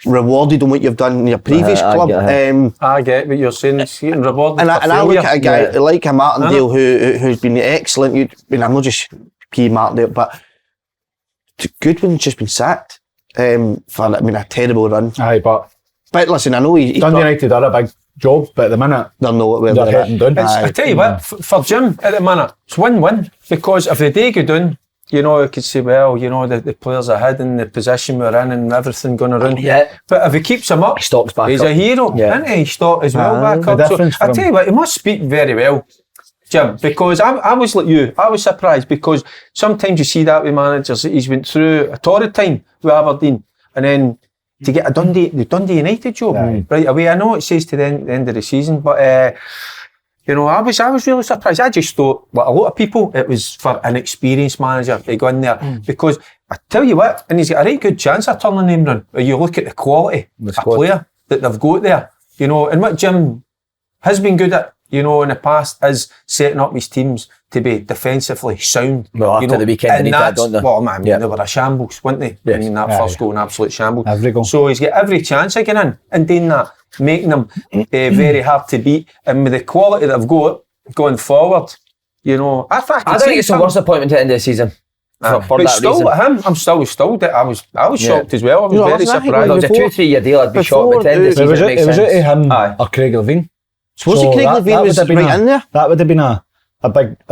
rewarded on what you've done in your previous club. I get what you're saying. It's getting rewarded. And I look at a guy like a Martindale who's been excellent. I'm not just key Martindale, but Goodwin's just been sacked for a terrible run. Aye, but listen, I know he's Dundee United are a big job, but at the minute they're not where they're heading down. I tell you what, for Jim at the minute, it's win-win, because if the day go down, you could say, well, the players are hidden, the position we're in and everything going around. Yeah. But if he keeps him up, he's a hero, isn't he? He's stock as well back up. So I tell you what, he must speak very well, Jim, because I was like you, I was surprised, because sometimes you see that with managers, he's went through a torrid time with Aberdeen, and then to get the Dundee United job right away. I know it says to the end of the season, but I was really surprised. I just thought, like a lot of people, it was for an experienced manager to go in there, because I tell you what, and he's got a right good chance of turning him round. You look at the quality of player that they've got there, and what Jim has been good at, in the past, is setting up his teams to be defensively sound. Well, after the weekend, they need that, don't they? Well, man, they were a shambles, weren't they? Yes. That first goal, an absolute shambles. So he's got every chance of getting in and doing that, making them very hard to beat. And with the quality that they've got going forward, I think it's the worst appointment at the end of the season. For but that still, reason. with him, I'm still I was shocked as well. I was very surprised. It was a 2-3 year deal. I'd be shocked, but at the end of the season, it was out of him or Craig Levein. Suppose Craig Levein was right in there. That would have been a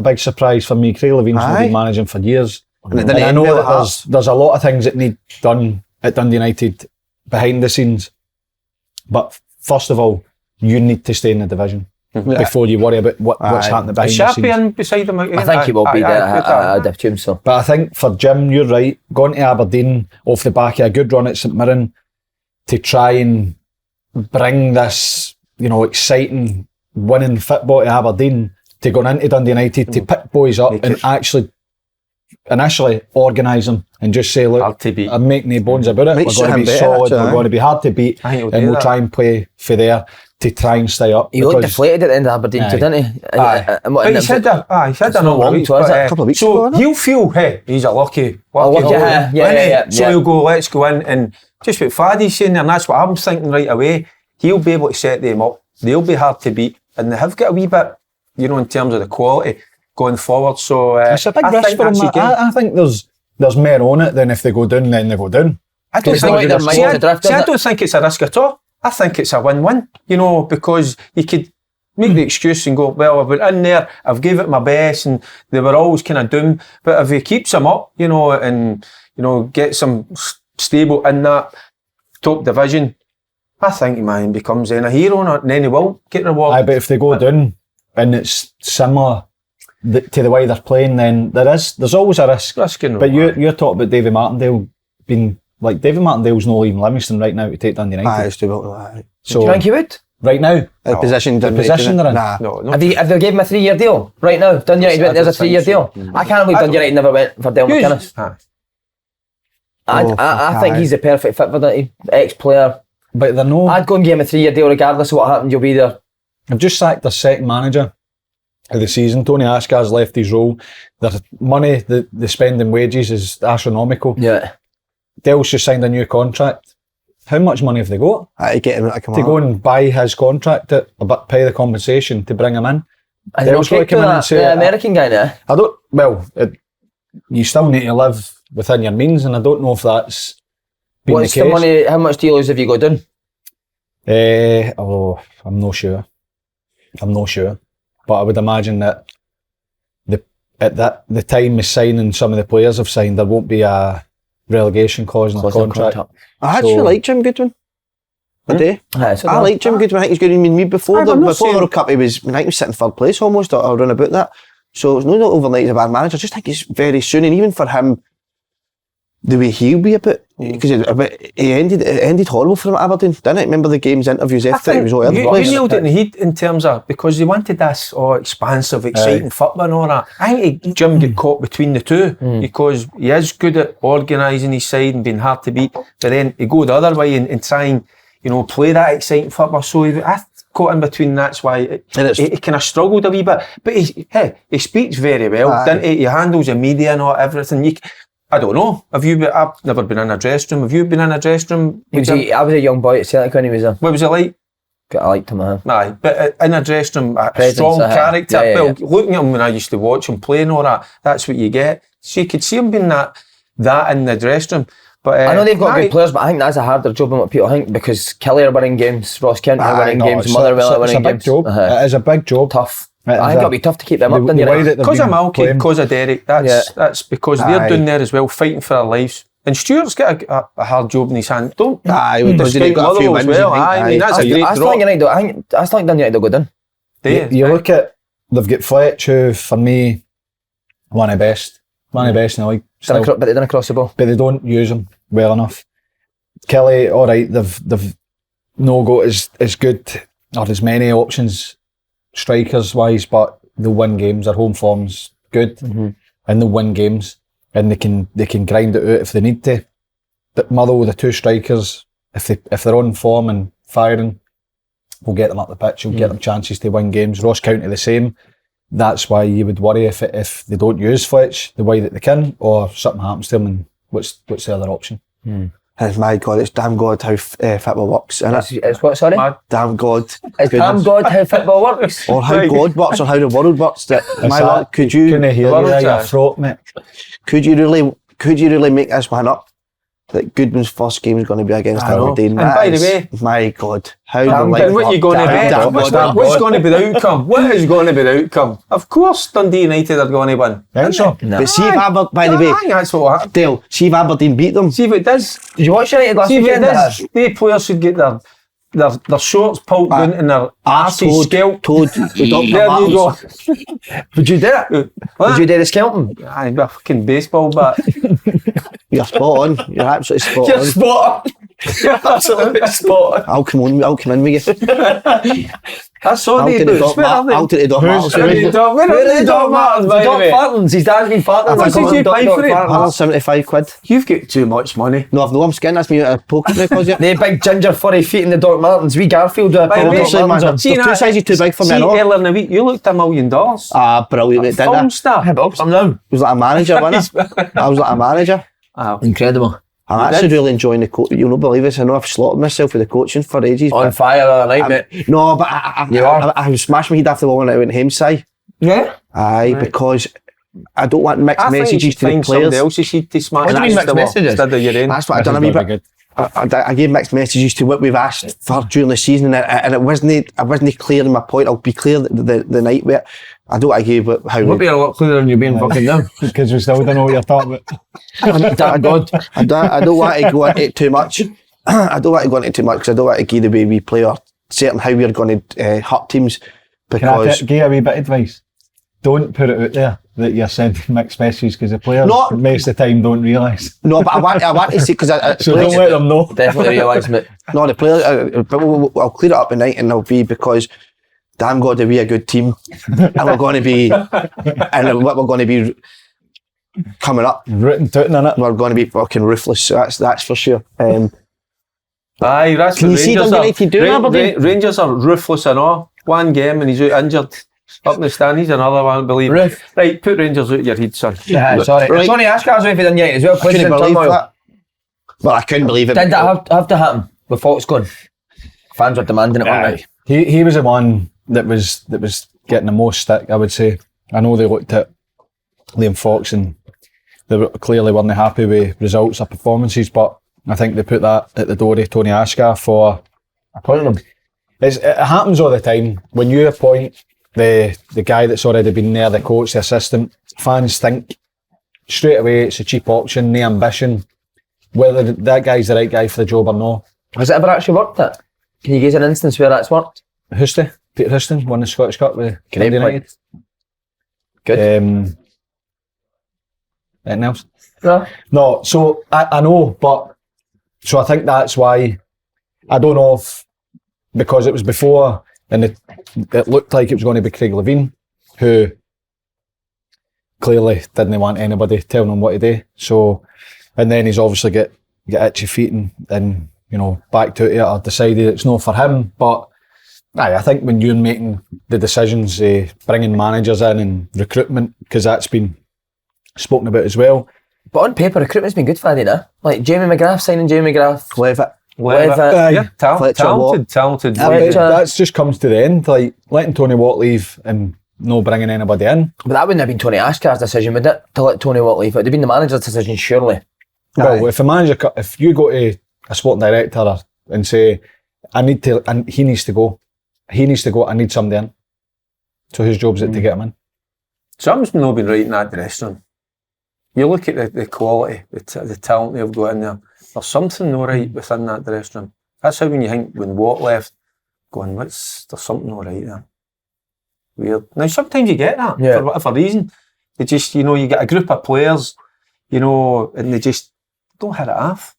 big surprise for me. Craig Levein's not been managing for years. And I know that there's a lot of things that need done at Dundee United behind the scenes. But first of all, you need to stay in the division before you worry about what's happening behind the scenes. Is Sharpie beside him? I think he will be there. I'd assume so. But I think for Jim, you're right. Going to Aberdeen off the back of a good run at St Mirren to try and bring this, exciting winning football to Aberdeen, to go into Dundee United, to pick boys up and actually initially organise them and just say, look, I'm making no bones about it. We're going to be solid, we're going to be hard to beat, and we'll try and play for there to try and stay up. He looked deflated at the end of Aberdeen too, didn't he? But he's had a couple of weeks so ago. He'll feel, hey, he's a lucky yeah. So he'll go, let's go in, and just what Faddy's saying there, and that's what I'm thinking right away. He'll be able to set them up. They'll be hard to beat, and they have got a wee bit, in terms of the quality going forward. So it's a big risk for them. I think there's more on it than if they go down, then they go down. I don't think it's a risk at all. I think it's a win-win, because you could make the excuse and go, well, I've been in there, I've gave it my best, and they were always kind of doomed. But if he keeps them up, and get some stable in that top division, I think he becomes then a hero, and then he will get rewarded. Aye, but if they go down and it's similar to the way they're playing, then there's always a risk. But you're talking about David Martindale being like, David Martindale's not leaving Livingston right now to take Dundee United. It's too well. So, do you think he would? Right now? The position they're in? Nah. No. Have they gave him a 3-year deal? Right now? Dundee United went, there's a 3-year deal. I can't believe Dundee United never went for Del McInnes. I think he's the perfect fit for that. Ex-player. But they're no. I'd go and give him a 3-year deal regardless of what happened. You'll be there. I've just sacked their second manager of the season. Tony Asgar's left his role. Their money, the spending wages is astronomical. Yeah. Dell's just signed a new contract. How much money have they got? To get him to come to go and buy his contract at pay the compensation to bring him in. And Dell's got to come in and say the American guy now. I don't. Well, you still need to live within your means, and I don't know if that's been What's the case. The money? How much do you lose if you go down? I'm not sure. But I would imagine that the time of signing some of the players have signed, there won't be a relegation clause in the contract. I actually like Jim Goodwin. I do. I like Jim Goodwin. I think he's good. I mean, before the World Cup, I think he was sitting third place almost, or around about that. So it's not overnight he's a bad manager. I just think he's very soon, and even for him, the way he'll be a bit, because it ended horrible for him at Aberdeen, didn't it? Remember the game's interviews after it was all over the place. You nailed it in the heat in terms of, because they wanted this expansive, exciting football and all that. I think Jim got caught between the two because he is good at organising his side and being hard to beat, but then he go the other way and try and play that exciting football. So I caught in between. That's why he kind of struggled a wee bit. But he speaks very well, doesn't he? He handles the media and everything. I don't know. I've never been in a dressing room. Have you been in a dressing room? I was a young boy at Celtic when he was there. What was it like? I liked him, Aye, but in a dressing room, a strong character. Looking at him when I used to watch him play and all that, that's what you get. So you could see him being that in the dressing room. But I know they've got good players, but I think that's a harder job than what people think, because Kelly are winning games, Ross County are winning games, Motherwell are winning games. It is a big job. Tough. I think it'll be tough to keep them up, don't you? Because of Malky, because of Derek, that's because they're doing there as well, fighting for their lives. And Stuart's got a hard job in his hand. Despite Motherwell as well. I mean, that's a great drop. I still think Dundee United will go down. You look at, they've got Fletch, who for me, one of the best in the league. But they didn't cross the ball. But they don't use him well enough. Kelly, alright, they've no got as good or as many options strikers wise, but they'll win games. Their home form's good, and they'll win games, and they can grind it out if they need to. But Motherwell, the two strikers, if they're on form and firing, we'll get them up the pitch. We'll get them chances to win games. Ross County the same. That's why you would worry if they don't use Fletch the way that they can, or something happens to them. And what's the other option? And my God, it's damn God how football works, isn't it? It's what, sorry? Damn God. It's damn God how football works. Or how God works, or how the world works. Could you really make this one up? That Goodwin's first game is going to be against Aberdeen. And by the way, my God, how what are you going to bet? What's going to be the outcome? What is going to be the outcome? Of course, Dundee United are going to win. So. No. But see if Aberdeen, by the way, I think that's what will happen. Dale, see if Aberdeen beat them. See if it does. Did you watch United last weekend? The players should get their shorts pulled down and their arses scalped. There you go. Would you do it? Would you do the scalping? Aye, a fucking baseball bat. You're spot on. You're absolutely spot on. You're spot on. You're absolutely spot on. I'll come in with you. I saw the boots. Where are they? I'll take the Doc Martens. Where are the Doc Martens, by the way? Doc Martens. His dad's been farting. How much did you pay for it? 175 quid. You've got too much money. No, I've no, I'm skinning. That's me out of pocket because you. The big ginger furry feet in the Doc Martens. We Garfield do it. They're two sizes too big for me. Earlier in the week, you looked $1 million. Brilliant, didn't I? Film star. I'm now. I was like a manager, wasn't I? I was like a manager. Wow. Incredible. I'm actually really enjoying the coach. You'll not believe this. I know I've slaughtered myself with the coaching for ages. On fire the other night, mate. No, but I was smashing my head after the one when I went home side. Yeah? Aye, right. Because I don't want mixed messages to the players. Else's head to smash. What do you mean mixed messages? Instead of your own. That's what I've done a wee bit. I gave mixed messages to what we've asked for during the season, and I wasn't clear in my point. I'll be clear the night with it. I don't give it how. We'll be a lot clearer than you're being fucking now. Because we still don't know what you're talking about. Damn God. I don't want to go into it too much. I don't want to go into it too much because I don't want to give the way we play or certain how we're going to hurt teams. Because can I give a wee bit of advice? Don't put it out there that you're sending mixed messages because the players most of the time don't realise. No, but I want to say because so don't let them know. Definitely realise, mate. No, the players. I'll clear it up at night, and it'll be because damn God, are we a good team, and we're going to be, and what we're going to be. coming up. Rootin' tootin' in it. We're going to be fucking ruthless. So that's for sure. Aye, that's Can what you see Rangers Dundee are. United doing Aberdeen? Rangers are ruthless and all. One game and he's out injured. Up in the stand, he's another one, I believe. Right, put Rangers out of your head, son. Yeah, sorry. Right. Tony Ashcar's away for Dundee United as well. I couldn't Places in believe turmoil. that. Well, I couldn't believe it. Did that have to happen with Fox gone? Fans were demanding it, weren't they? He was the one that was getting the most stick, I would say. I know they looked at Liam Fox and they clearly weren't happy with results or performances, but I think they put that at the door of Tony Ashcar for appointing him. It happens all the time. When you appoint the guy that's already been there, the coach, the assistant, fans think straight away it's a cheap option, no ambition, whether that guy's the right guy for the job or not. Has it ever actually worked it? Can you give us an instance where that's worked? Houston, Peter Houston won the Scottish Cup with Great Dundee United. Good. Anything else? No. No, so I know, but so I think that's why I don't know if because it was before and it looked like it was going to be Craig Levein, who clearly didn't want anybody telling him what to do. So, and then he's obviously get itchy feet and you know backed out of it or decided it's not for him. But I think when you're making the decisions, bringing managers in and recruitment, because that's been spoken about as well. But on paper, recruitment's been good for Eddie, nah? Like Jamie McGrath signing Jamie McGrath. Levitt. Yeah, talented. Fletcher. That's just comes to the end, like letting Tony Watt leave and no bringing anybody in. But that wouldn't have been Tony Ashcar's decision, would it? To let Tony Watt leave. It would have been the manager's decision, surely. Well, if you go to a sporting director and say, and he needs to go, I need somebody in. So whose job is it to get him in? Something's not been right in that dressing room. You look at the quality, the talent they've got in there. There's something not right within that dressing room. That's how when you think when Watt left, going, there's something not right there. Weird. Now sometimes you get that for whatever reason. They just, you get a group of players, and they just don't hit it off.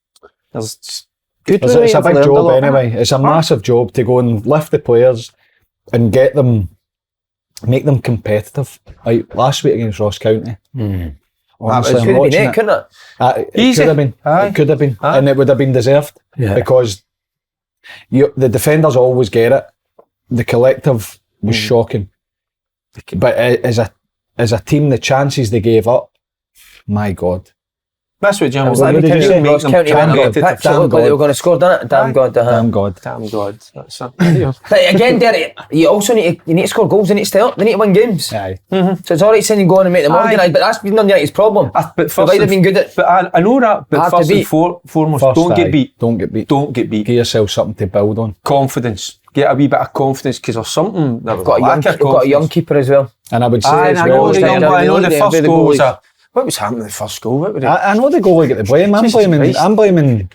There's just it's a big job anyway. It's a massive job to go and lift the players and get them, make them competitive. Like last week against Ross County. Honestly, Could have been it, couldn't it? It could have been. It could have been. And it would have been deserved because the defenders always get it. The collective was shocking. But as a team, the chances they gave up, my God. That's what Jim was like. Ross County went on the pitch. It looked like they were going to score, didn't it? Damn God. Damn God. That's it. But again, Derek, you also need to score goals. They need to stay up. They need to win games. Aye. So it's alright saying you go on and make them organised, but that's been United's problem. But they've been good at. But I know that. But first and foremost, don't get beat. Don't get beat. Don't get beat. Give yourself something to build on. Confidence. Get a wee bit of confidence because there's something. They've got a young keeper as well. And I would say I know the first goal was a. What was happening with the first goal? I know the goalie get the blame. I'm blaming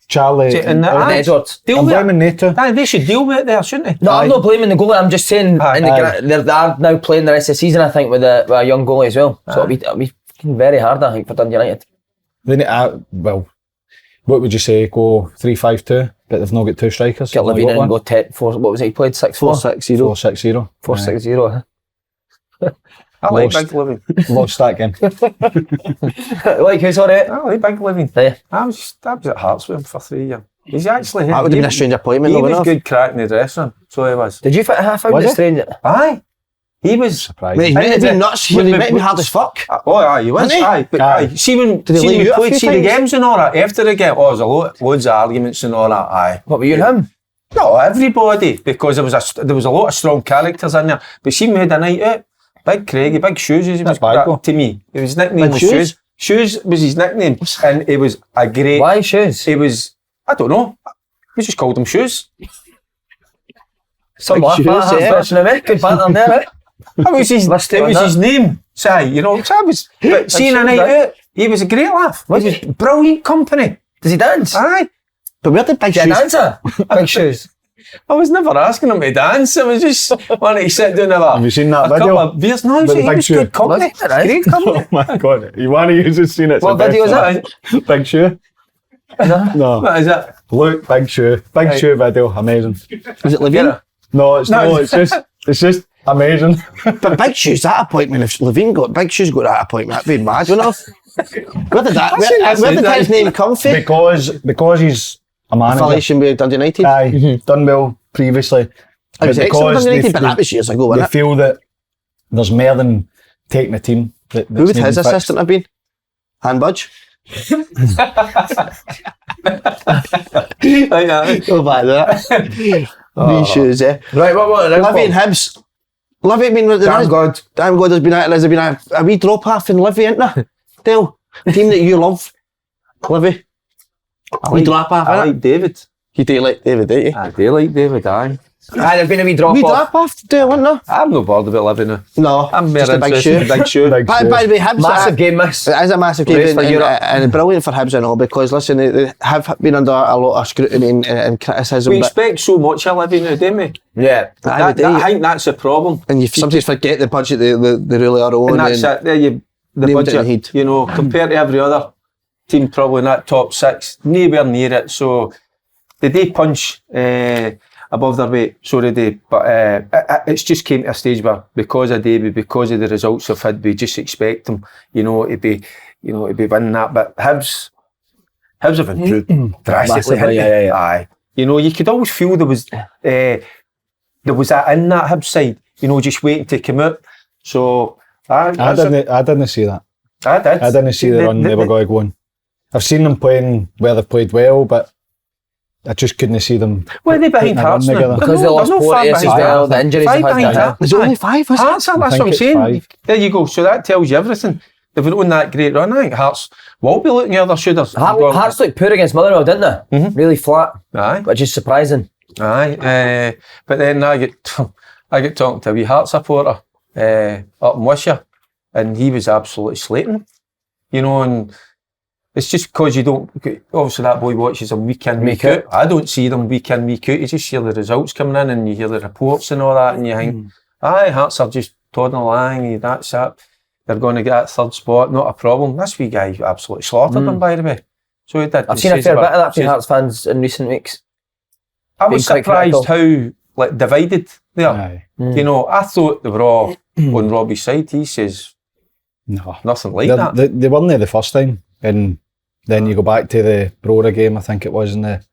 Charlie and Edwards. I'm blaming Nato. They should deal with it there, shouldn't they? No, I'm not blaming the goalie. I'm just saying they're now playing the rest of the season, I think, with a young goalie as well. So it'll be very hard, I think, for Dundee United. Well, what would you say? Go 3-5-2, but they've not got two strikers. Get Levein in and go 10-4. What was it? He played 6-4. 4-6-0. 4-6-0. I like Big Living. Lost that game. Like who's alright? I like Big Living. Yeah. I was at Hearts with him for 3 years. He's actually That would have been a strange appointment. He was good crack in the dressing room. So he was. Did you fit a half out the strange? Aye. He was surprised. He might have been nuts. He might have been hard as fuck. Aye, he was. Aye, but aye. See when we played the games and all that, after the game, there's loads of arguments and all that, aye. What, were you and him? No, everybody, because there was a lot of strong characters in there. But see, we had a night out. Big Craigie, Big Shoes, he was to me. His nickname was Shoes. Shoes was his nickname, and it was a great. Why Shoes? It was, I don't know. We just called him Shoes. Some laugh at me. Good pattern there, right? It was his name. But seeing a night out, he was a great laugh. He was brilliant company. Does he dance? Aye. But where did Big Shoes? Dancer? Big Shoes. I was never asking him to dance. I was just wanting to sit down Have you seen that video? Couple of beers. No, he was good company. Great company. Oh my God. You want to use the scene? What video is that? Big Shoe? No. What is that? Look, Big Shoe. Big Shoe video. Amazing. Was it Levein? No, it's just Amazing. But Big Shoes, that appointment, if Levine got Big Shoes got that appointment, that'd be mad, wouldn't it? Where did his name come from? Because he's a manager. Affiliation with Dundee United. Aye, done well previously. I was excellent Dundee United, but that was years ago, wasn't it? They feel that there's more than taking a team. Who would his assistant have been? Han Budge? Go back there. These shoes, eh? Right, what Livy and Hibs. Livy, I mean, damn God, there's been a wee drop off in Livy, isn't there? Dale, the team that you love, Livy. We drop off. I like David. You do like David, don't you? I do like David, aye. There's been a wee drop off. We drop off, Dale, isn't there? I'm not bothered about Livy now. No, I'm just a big shoe. Big shoe. By the way, Hibs, massive game miss. It is a massive game and brilliant for Hibs and all, because listen, they have been under a lot of scrutiny and criticism. We expect so much of Livy now, don't we? Yeah. I think that's the problem. And you sometimes forget the budget they really are on. And that's it. There the budget, you know, compared to every other team probably in that top six, nowhere near it. So they do punch above their weight, so they do. But it's just came to a stage where, because of Davy, because of the results they've had, we just expect them, to be winning that. But Hibs have improved drastically. Yeah. Aye. You could always feel there was that in that Hibs side, just waiting to come out. So I didn't see that. I did. I didn't see the run they were going to go on. I've seen them playing where they've played well, but I just couldn't see them. Well, they're behind Hearts now. Because they lost Porteous as well, the injuries five they've behind had. There's only 5, is it? Hearts, that's what I'm saying. There you go. So that tells you everything. They've been on that great run. I think Hearts will be looking at other shooters. Hearts looked poor against Motherwell, didn't they? Mm-hmm. Really flat. Aye. Which is surprising. Aye. But then I get talking to a wee Hearts supporter up in Wishaw, and he was absolutely slating, and it's just because you don't, obviously that boy watches them week in, week out. I don't see them week in, week out. You just hear the results coming in and you hear the reports and all that, and you think, Hearts are just toddling along, that's it. They're going to get that third spot, not a problem. This wee guy absolutely slaughtered them, by the way. So he did. I've seen a fair bit of that from Hearts fans in recent weeks. I was surprised how divided they are. I thought they were all on Robbie's side. He says, no, nothing like that. They weren't there the first time. And then you go back to the Brora game, I think it was, in the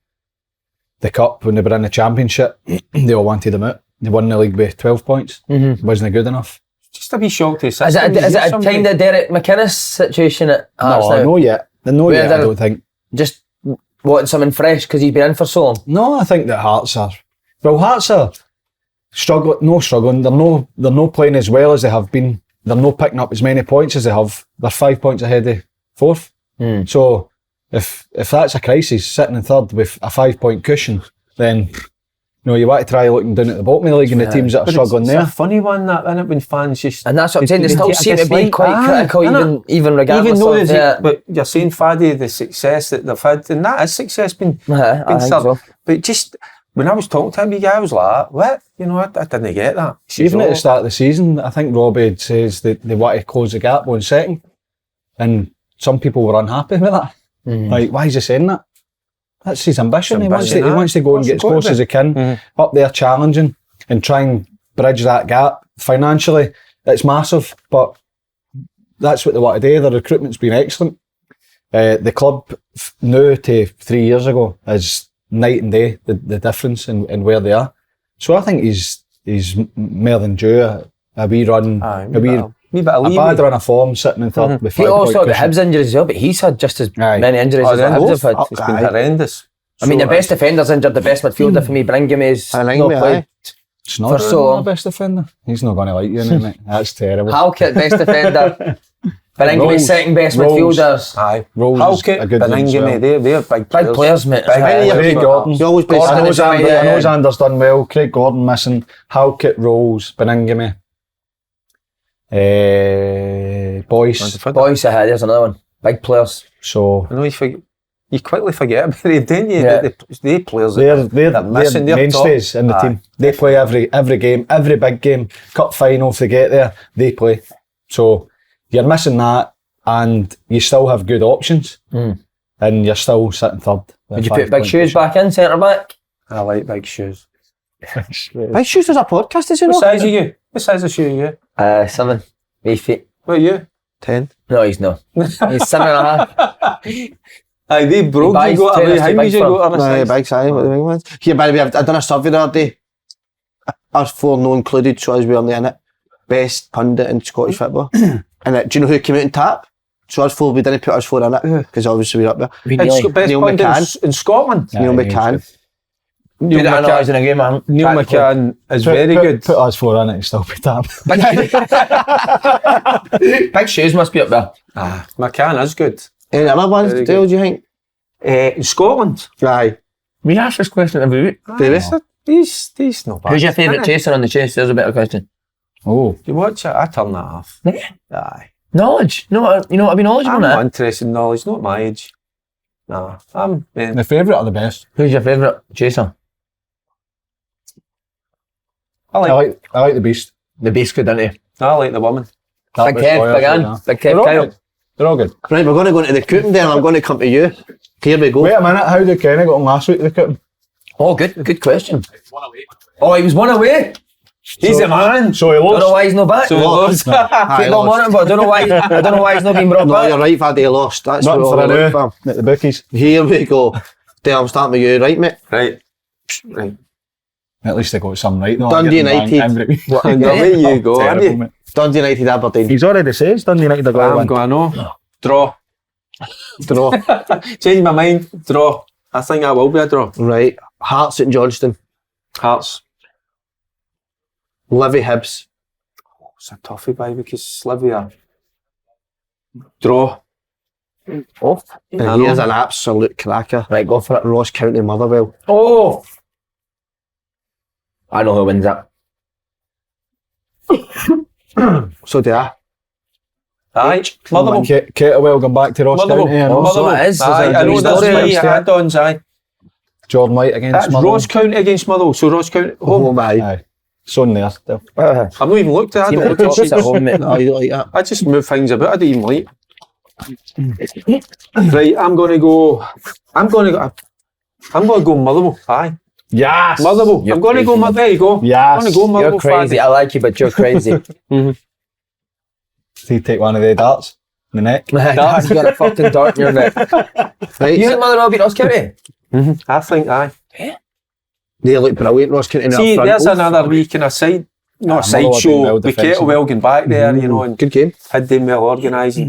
Cup, when they were in the Championship. They all wanted them out. They won the league with 12 points. Wasn't good enough. Just a wee shock to the system. Is it a kind of Derek McInnes situation at Hearts now? No, yet. No, yet, I don't think. Just wanting something fresh because he's been in for so long? No, I think that Hearts are struggling. They're no playing as well as they have been. They're not picking up as many points as they have. They're 5 points ahead of fourth. So if that's a crisis, sitting in third with a 5 point cushion, then you want to try looking down at the bottom of the league and the teams that are struggling there. It's a funny one, that, isn't it, when fans just... And that's what I'm saying, they still seem to be quite critical, even regardless of... But you're saying, Faddy, the success that they've had, and that is success been third. So. But just, when I was talking to him, I was like, what? I didn't get that. Even at the start of the season, I think Robbie says that they want to close the gap on second. And some people were unhappy with that. Like, why is he saying that? That's his ambition. He wants to go and get as close as he can, up there challenging and try and bridge that gap. Financially, it's massive, but that's what they want to do. The recruitment's been excellent. The club now to 3 years ago is night and day, the difference in where they are. So I think he's more than due a wee run, a bad run of form sitting in third. With he also had the Hibs injuries as well, but he's had just as many injuries as the Hibs have had. It's been horrendous. I mean, the best defender's injured, the best midfielder for me, Bringham's not played for so long. The best defender. He's not going to like you, mate. That's terrible. Halkett, best defender. Bringham's second best midfielders. Aye. Halkett, Bellingham, they're big players, mate. Craig Gordon. I know Xander's done well. Craig Gordon missing. Halkett, Rose, Bellingham. Boyce ahead, there's another one. Big players. So I know you quickly forget about them, don't you? Yeah. They players they're missing, they're mainstays in the team. They play every game, every big game, cup final if they get there, they play. So you're missing that, and you still have good options, and you're still sitting third. Would you put Big Shoes back in centre back? I like Big Shoes. Big Shoes does a podcast, is he What not? size are you? What size of shoe are you? 7, 8 feet. What are you? 10. No, he's not. He's 7.5. Aye, they broke buys you got tennis away. to How big did you firm. go on a Aye, size? big size. What the big ones? Here, by the way, I've done a survey the other day. Us 4 no included, so as we were in it. Best pundit in Scottish football. And do you know who came out in tap? So us 4, we didn't put us 4 in it, because obviously we're up there. It's best Neil pundit McCann. in Scotland. Neil McCann. Neil Did analyse McCann. in a game, man. Neil McCann is very good. Put us 4 in it and still be tap. Big Shoes must be up there. McCann is good. Any other ones, Very Dale, do you think? In Scotland, Aye. We ask this question every week. Baby. he's not bad. Who's your favourite chaser on the chase? There's a better question. Oh. You watch it, I turn that off. Yeah. Aye. Knowledge. No, you know what I mean? Knowledge I'm on not it. interested in knowledge, not my age. Nah, I'm The favourite or the best? Who's your favourite chaser? I I like the beast. The beast good, isn't he? I like the woman. Big Kev, Big Ann, Big Kev, Kyle. They're all good. Right, we're going to go into the cooking then. I'm going to come to you. Here we go. Wait a minute, how did Kenny got on last week, the cooking? Oh, good question. Oh, he was one away. He's a man. So he Don't know lost. why he's not back. So he lost. Aye, Football lost. monitor, but I don't know why he's not been brought No, back. you're right, Vaddy, lost. That's Nothing what for a I look new for. at the bookies. Here we go. Dale, I'm starting with you, right, mate? Right. At least they got some right though. Dundee I get them bang United. every week. Away you go, have Terrible, you? mate. Dundee United, Aberdeen. He's already says Dundee United are going to I'm win. going no. Draw. Draw. Change my mind. Draw. I think I will be a draw. Right. Hearts at Johnston. Hearts. Livy Hibs. It's a toughie, by because Livia. Draw. Oh, And I know. here's an absolute cracker. right, go for it. Ross County Motherwell. Oh, I know who wins that. So do I. Aye. Motherwell. Kettlewell going back to Ross Motherwell. County and Oh, so it is. Aye, There's I a know good there's story. three add-ons, aye. Jordan White against That's Motherwell. Ross County against Motherwell, so Ross County home. Home, aye. Aye. It's on there still. I've not even looked at it. I Team don't at the look top at is at home, mate. No, you don't like that. I just move things about. I don't even like. Right, I'm going to go Motherwell. Aye, Yes! Motherwell. You're I'm going to go. crazy. There you go. Yes. I'm going to go Motherwell. You're crazy. Faddy. I like you, but you're crazy. He take one of the darts in the neck. You got a fucking dart in your neck. Right. You think Motherwell beat Ross County? I think aye. They look brilliant, Ross County. See, up front. there's Oh, another wee kind of side, not a side Motherwell show. been well We defensive. Kettlewell going back there, you know, and Good game. had them well organised.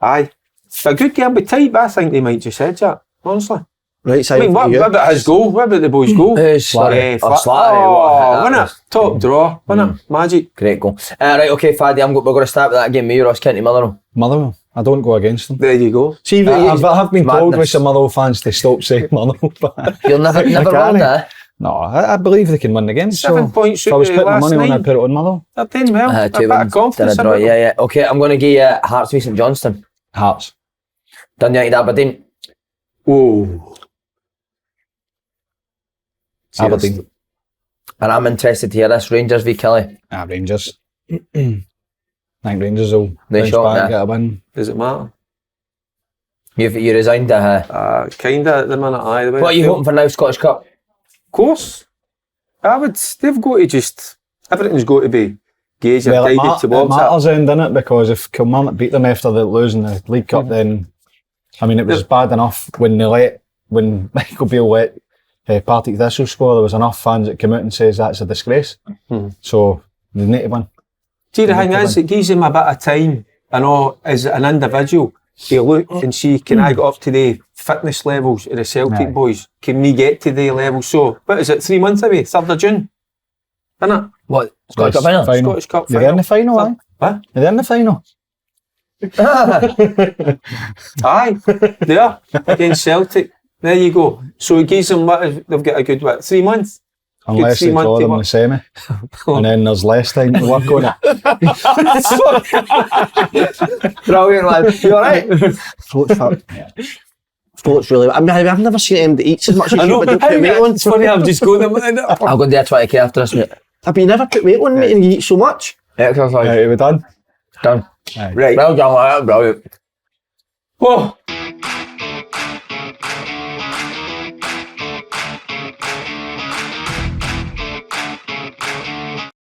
Aye, it's a good game, but tight. But I think they might just edge that. Honestly, Right I side mean, for what you. about his goal? What about the boys' goal? Slattery. Oh, Slattery. Oh, What a hit win that it. was. Top draw. Win it. Magic. Great goal. Right, okay, Faddy, we're going to start with that game. Me, Ross County, Motherwell. Motherwell. I don't go against them. There you go. See, I've been told madness. with some Motherwell fans to stop saying Motherwell, but You'll never can't. win that. no, I believe they can win the game. 7 points if I was out putting of my last money on, night. I'd put it on Motherwell. They're doing well. A Two bit of wins, confidence. done a draw. about them. Yeah. Okay, I'm going to give you Hearts v St Johnstone. Hearts. Dundee United, Aberdeen. Oh. See, Aberdeen. And I'm interested to hear this. Rangers v Kelly. Rangers. I think Rangers will They bounce shot back, there. get a win. Does it matter? You resigned to Kinda at the minute. Aye. the way What are I you feel. hoping for now, Scottish Cup? Of course. They've got to just, everything's got to be gauged or Well, it guided towards that. matters then, doesn't it? Because if Kilmarnock beat them after the losing the League Cup, then I mean it was bad enough when Michael Beale let Partick Thistle score. There was enough fans that came out and says that's a disgrace. So they need to win. See, the thing is, it gives him a bit of time, I know, as an individual, to look and see, can I get up to the fitness levels of the Celtic Aye. boys? Can we get to the level? So, what is it, 3 months away? 3rd of June? Isn't it? What? Scottish Cup Yes, final? Scottish Cup You're in the final, aye? What? You're in the final. Aye, there, against Celtic. There you go. So it gives them, they've got a good, 3 months? Unless Good they 3 months draw to them in work. the semi. And then there's less time to work on it. Brilliant, lad. You alright? Float's really. I mean, I've never seen him that eats as much as I you, know, but don't put weight on. it's funny, I've just got them. I'll go and do a 20k after this, mate. Have you never put weight on, mate, and you eat so much? Exercise. Right, we're done. Done. Aye. Right. Well done, lad. Brilliant. Whoa.